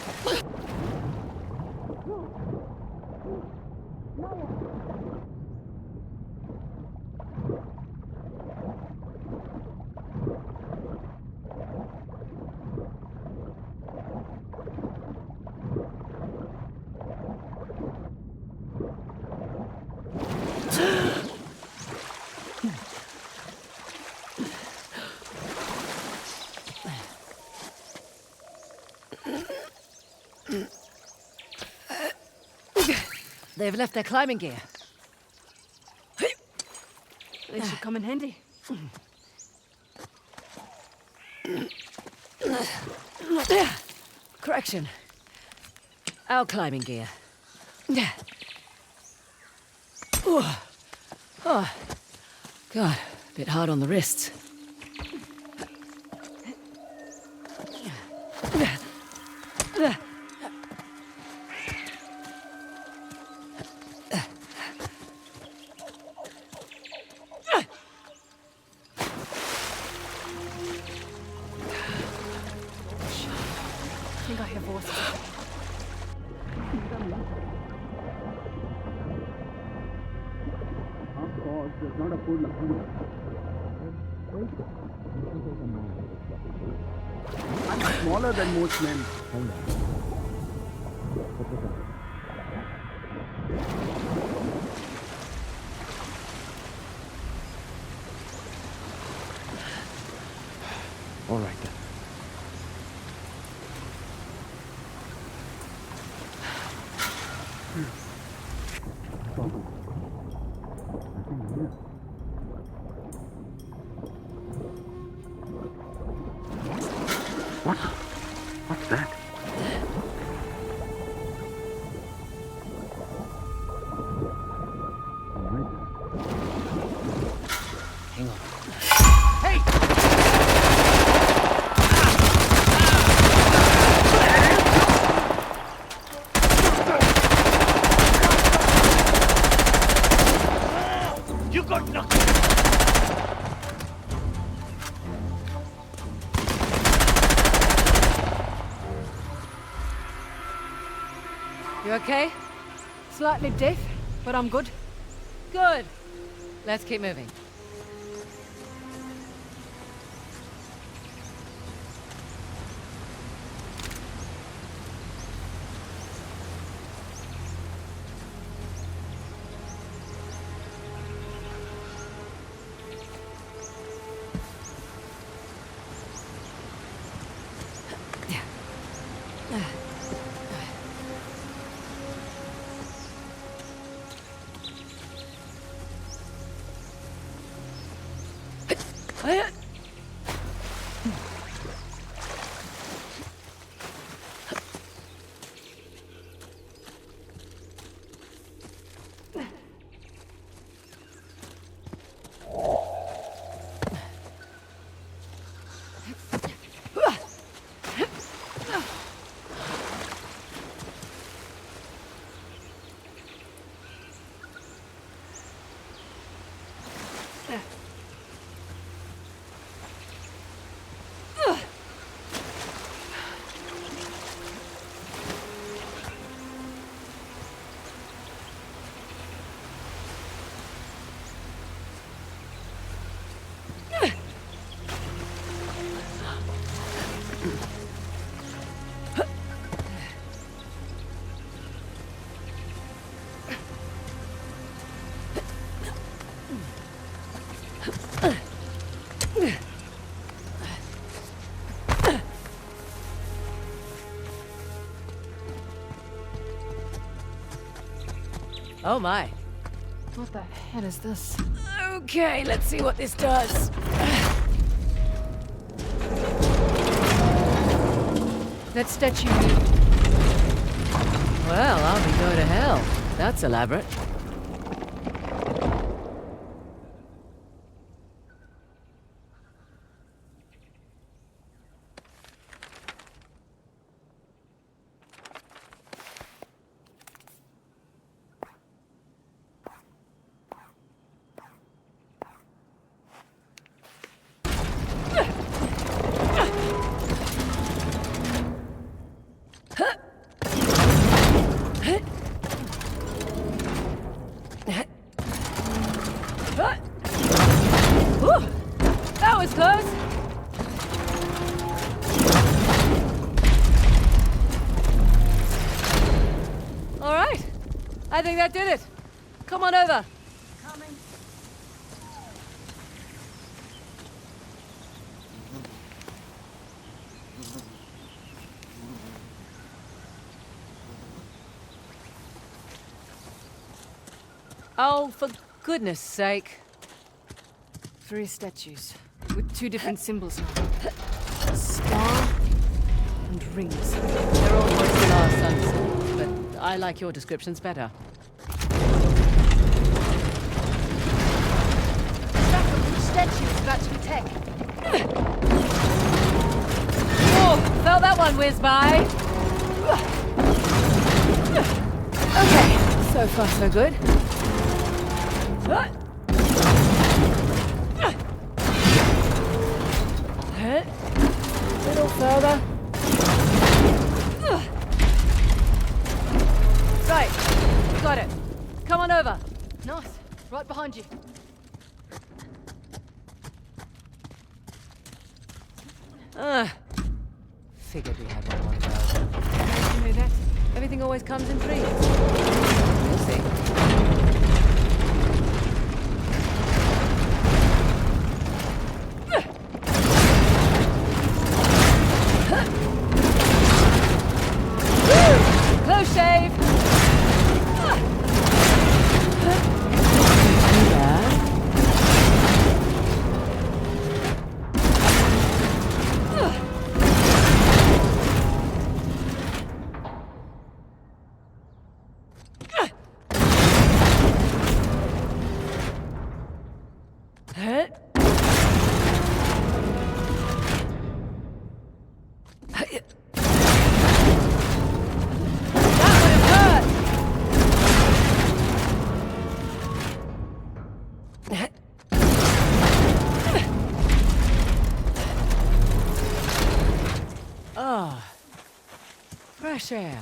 They've left their climbing gear. They should come in handy. Correction. Our climbing gear. Oh, oh. God, a bit hard on the wrists. I think I hear voices. Of course, there's not a food like I'm smaller than most men. All right then. What? What's that? Hang on. You got nothing! You okay? Slightly deaf, but I'm good. Good. Let's keep moving. Oh my. What the hell is this? Okay, let's see what this does. That statue. Well, I'll be going to hell. That's elaborate. Whew, that was close. All right. I think that did it. Come on over. Coming. Oh, for goodness sake. 3 statues with 2 different symbols on them. A star and rings. They're all Hoysala sons, but I like your descriptions better. Which statue is about to attack? Oh, felt that one whiz by. Okay, so far so good. A little further. Right, got it. Come on over. Nice. Right behind you. Figured we had one of those. How did you know that? Everything always comes in threes. You'll see. Close shave. Fresh air.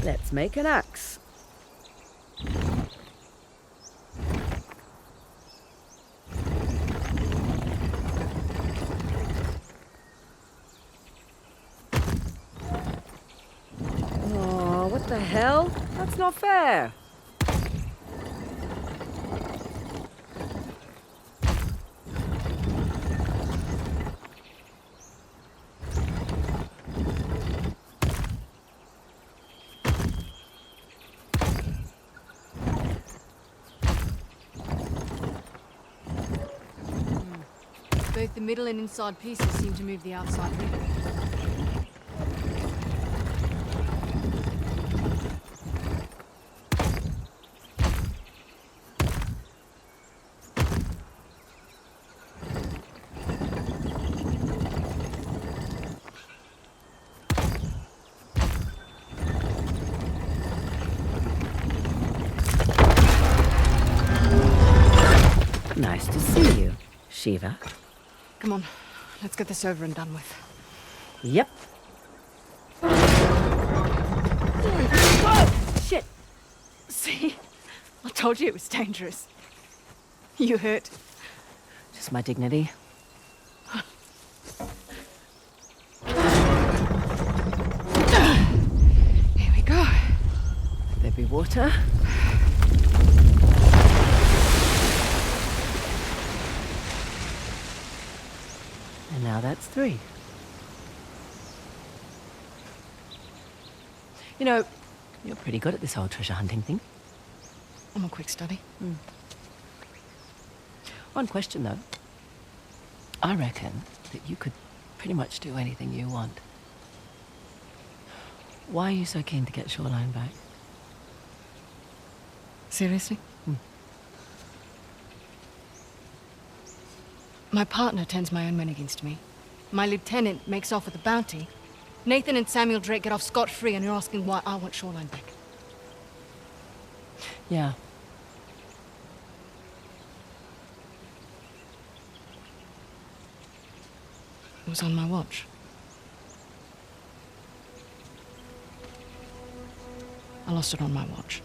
Let's make an axe. Oh, what the hell? That's not fair. Both the middle and inside pieces seem to move the outside ring. Nice to see you, Shiva. Come on, let's get this over and done with. Yep. Whoa! Shit! See? I told you it was dangerous. You hurt? Just my dignity. Here we go. There be water. Now that's 3. You know, you're pretty good at this whole treasure hunting thing. I'm a quick study. One question, though. I reckon that you could pretty much do anything you want. Why are you so keen to get Shoreline back? Seriously? My partner turns my own men against me. My lieutenant makes off with the bounty. Nathan and Samuel Drake get off scot-free, and you're asking why I want Shoreline back. Yeah. It was on my watch. I lost it on my watch.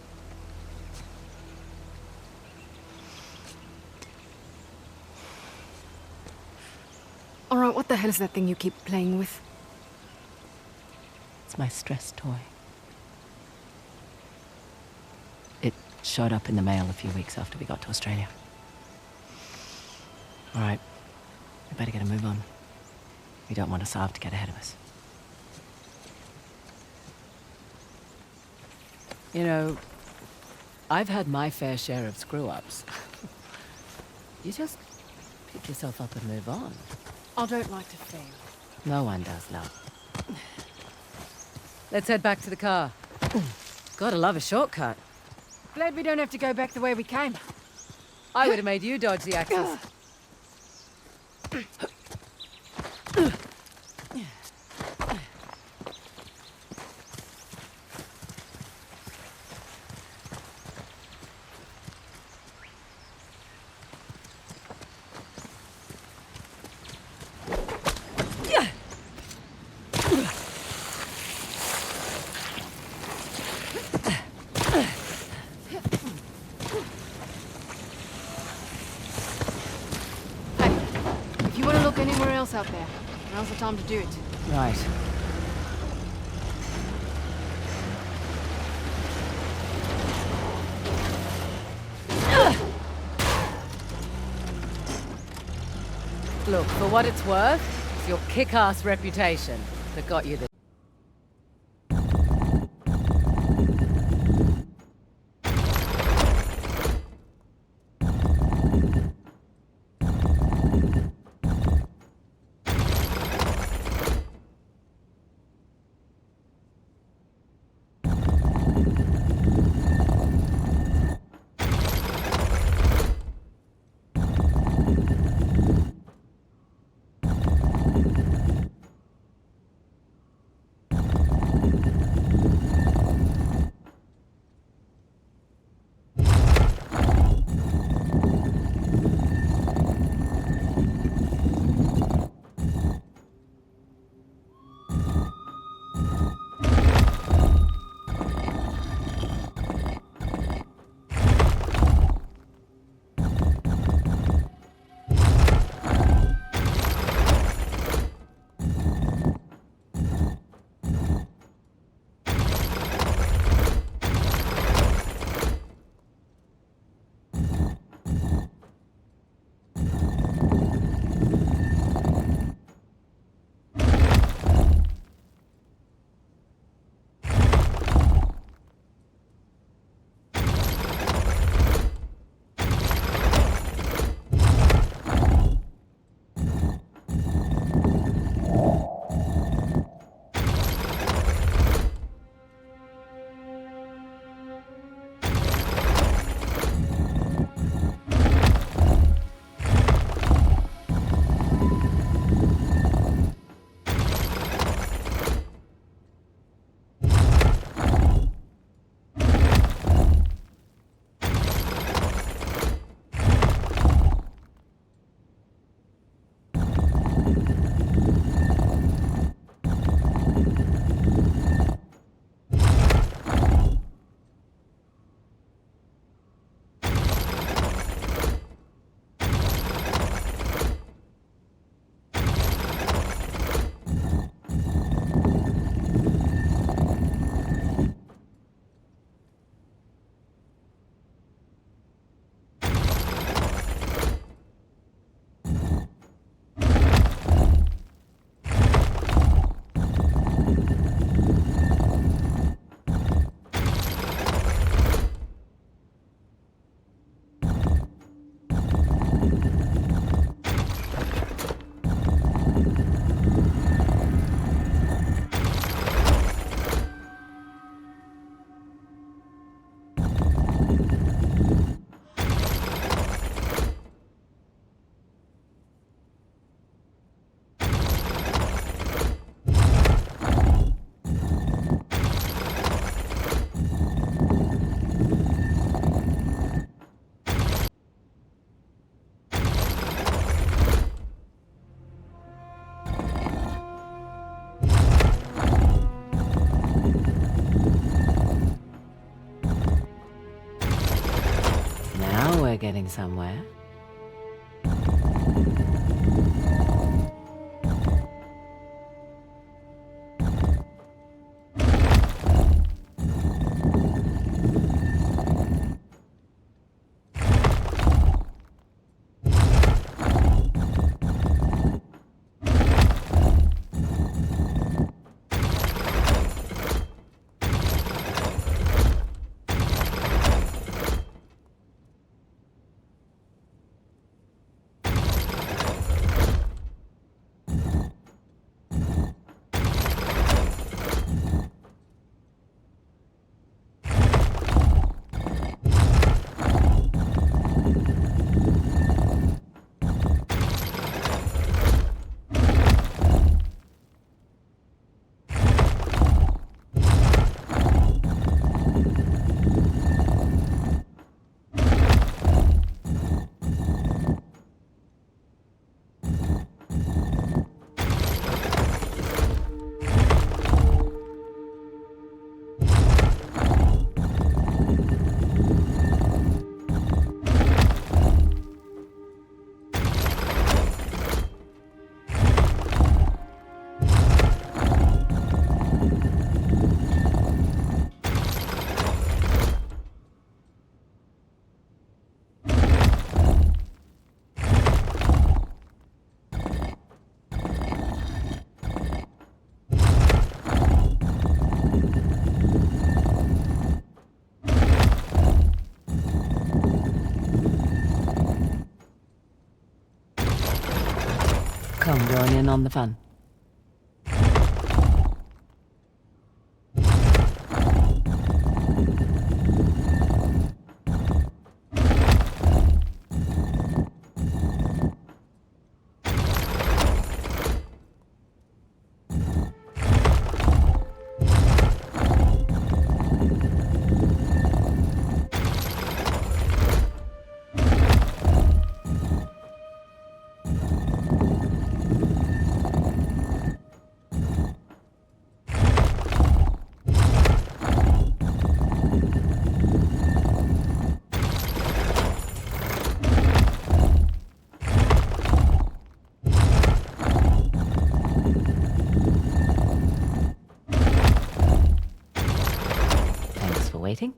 All right, what the hell is that thing you keep playing with? It's my stress toy. It showed up in the mail a few weeks after we got to Australia. All right, we better get a move on. We don't want Asav to get ahead of us. You know, I've had my fair share of screw-ups. You just pick yourself up and move on. I don't like to fail. No one does, love. Let's head back to the car. Gotta love a shortcut. Glad we don't have to go back the way we came. I would have made you dodge the axes. If you want to look anywhere else out there, now's the time to do it. Right. Look, for what it's worth, it's your kick-ass reputation that got you this. going somewhere? Come join in on the fun. Waiting?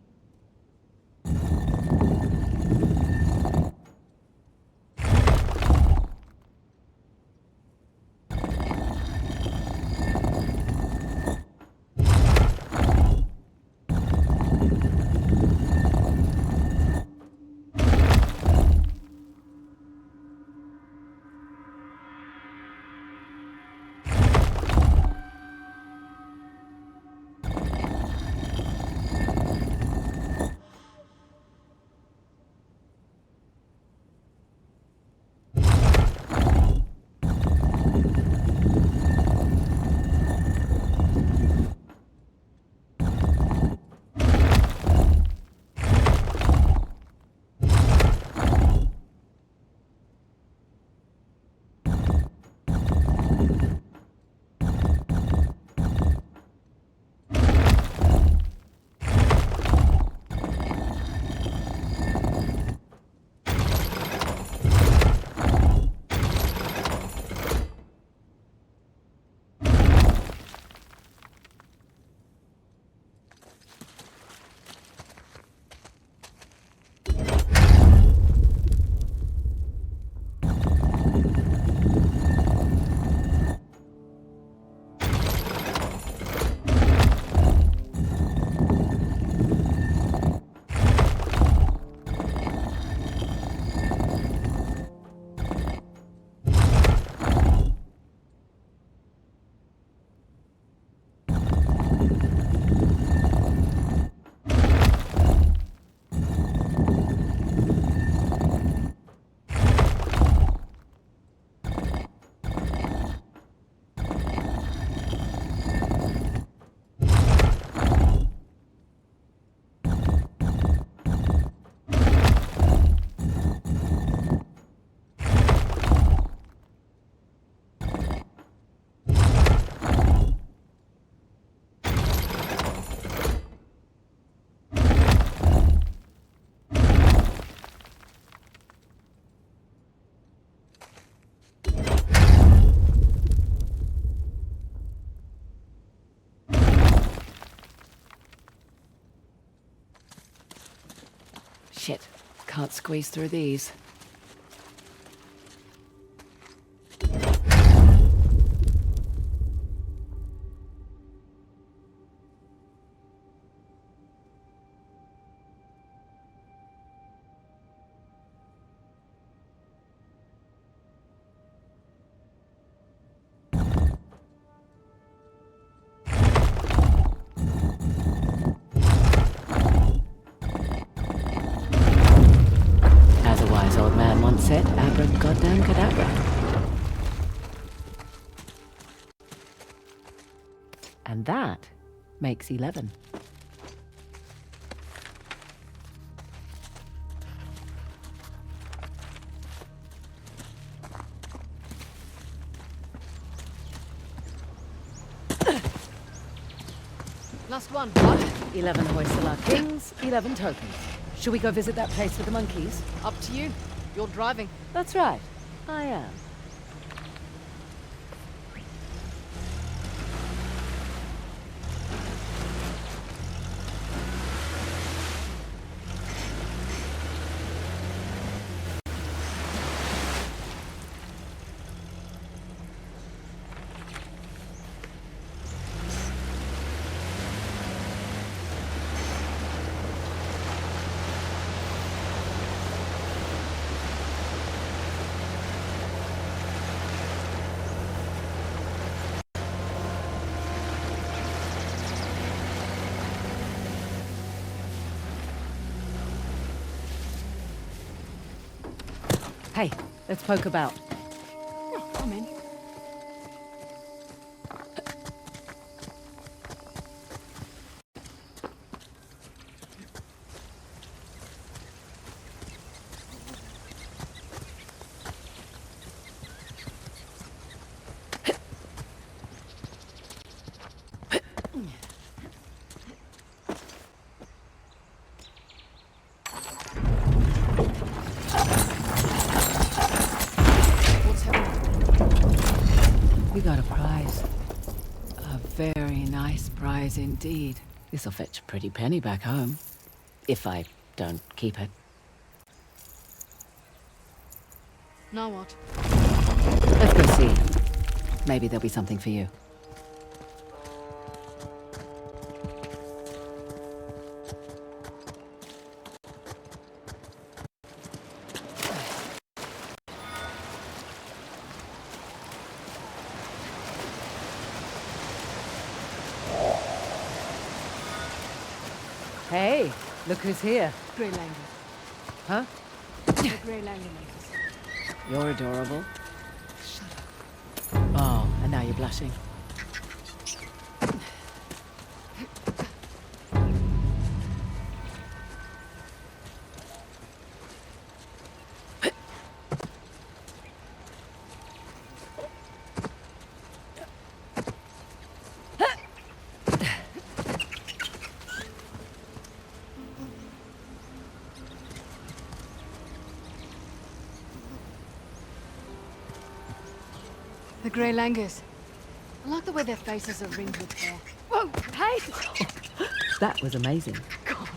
Shit. Can't squeeze through these. As a wise old man once said, abracadabra cadabra. And that makes 11. Last one. What? 11 Hoysala kings, 11 tokens. Should we go visit that place with the monkeys? Up to you. You're driving. That's right. I am. Hey, let's poke about. Oh, I'm in. We got a prize. A very nice prize indeed. This'll fetch a pretty penny back home. If I don't keep it. Now what? Let's go see. Maybe there'll be something for you. Hey, look who's here. Grey Langer. Huh? The Grey Langer ladies. You're adorable. Oh, and now you're blushing. The Grey Langers. I like the way their faces are ringed with hair. Whoa, hey! That was amazing. God.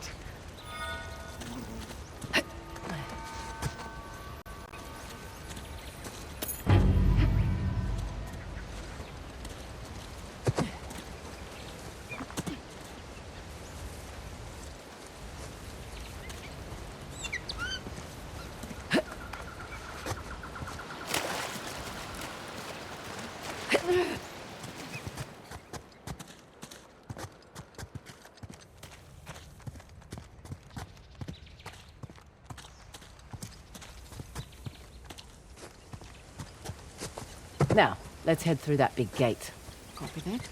Now, let's head through that big gate. Copy that.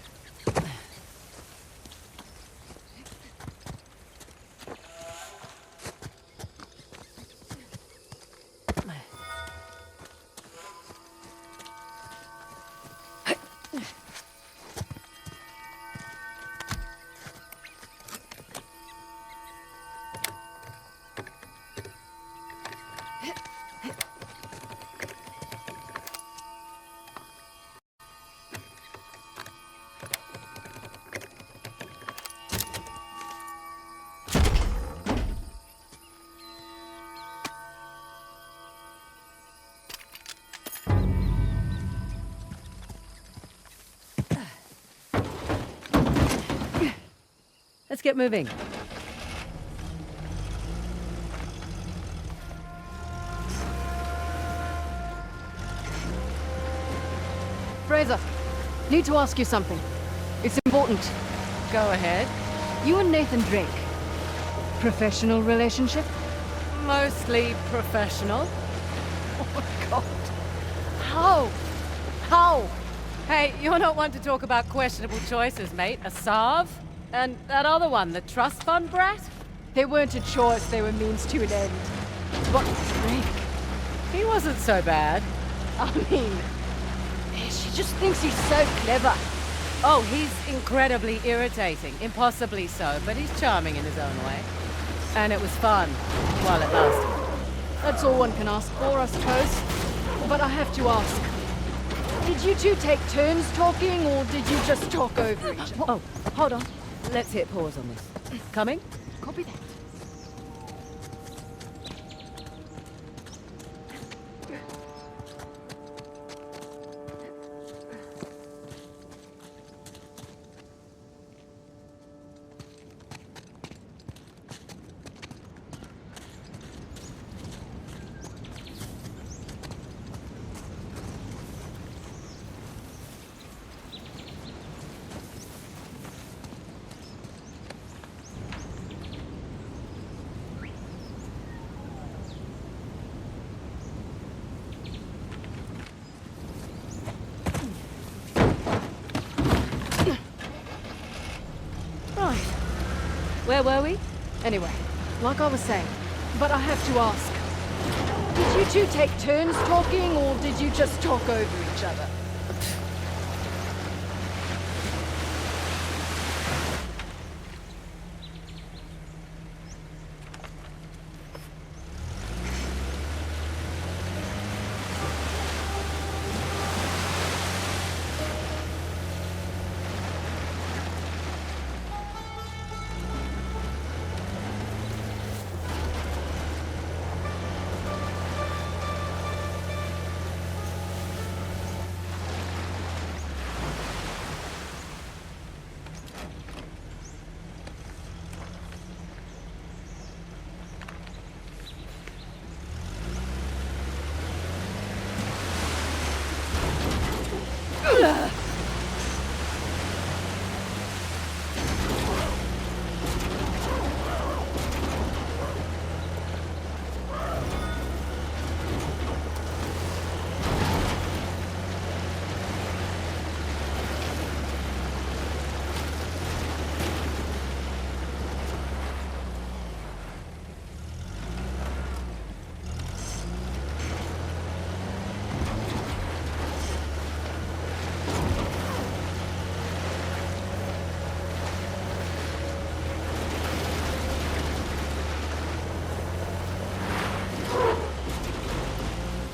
Let's get moving. Frazer, need to ask you something. It's important. Go ahead. You and Nathan Drake. Professional relationship? Mostly professional. Oh my god. How? How? Hey, you're not one to talk about questionable choices, mate. Asav? And that other one, the trust fund brat? They weren't a choice, they were means to an end. But Drake, He wasn't so bad. I mean, she just thinks he's so clever. Oh, he's incredibly irritating. Impossibly so, but he's charming in his own way. And it was fun, while it lasted. That's all one can ask for, I suppose. But I have to ask. Did you two take turns talking, or did you just talk over each other? Oh, hold on. Let's hit pause on this. Coming? Copy that. Where were we? Anyway, like I was saying, but I have to ask. Did you two take turns talking, or did you just talk over each other?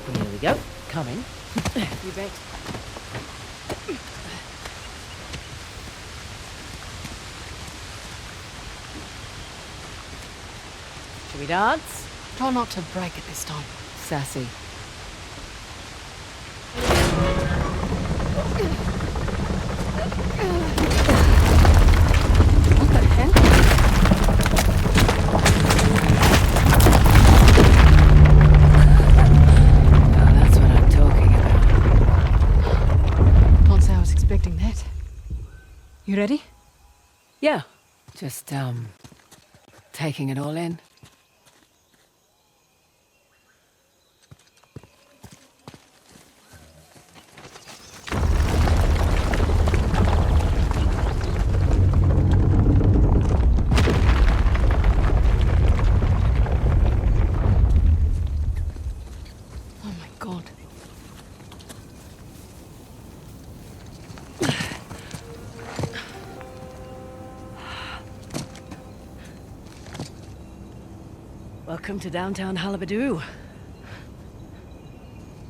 Here we go. Coming. You bet. Should we dance? Try not to break it this time. Sassy. What the hell? Now that's what I'm talking about. Can't say I was expecting that. You ready? Yeah. Just, taking it all in. Oh my god. Welcome to downtown Halabadu.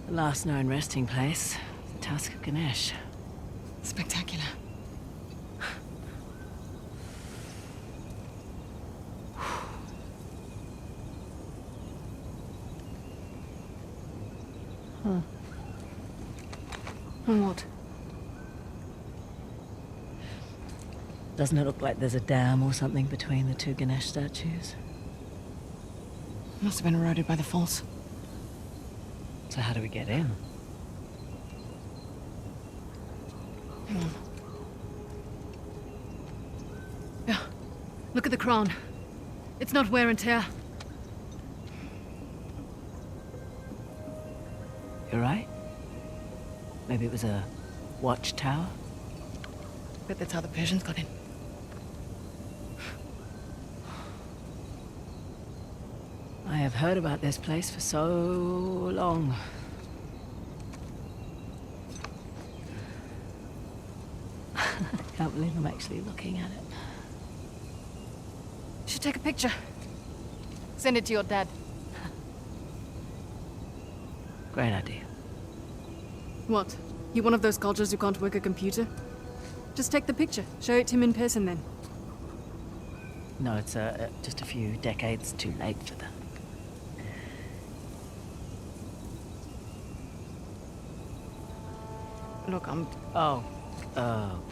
The last known resting place, the Tusk of Ganesh. Spectacular. And what? Doesn't it look like there's a dam or something between the two Ganesh statues? Must have been eroded by the falls. So how do we get in? Hang on. Yeah. Look at the crown. It's not wear and tear. You're right. Maybe it was a watchtower? Bet that's how the Persians got in. I have heard about this place for so long. Can't believe I'm actually looking at it. You should take a picture. Send it to your dad. Great idea. What? You one of those cultures who can't work a computer? Just take the picture. Show it to him in person then. No, it's just a few decades too late for that. Look, I'm... Oh,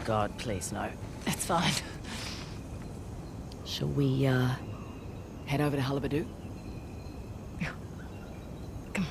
God, please, no. It's fine. Shall we, head over to Halabadu? Yeah. Come on.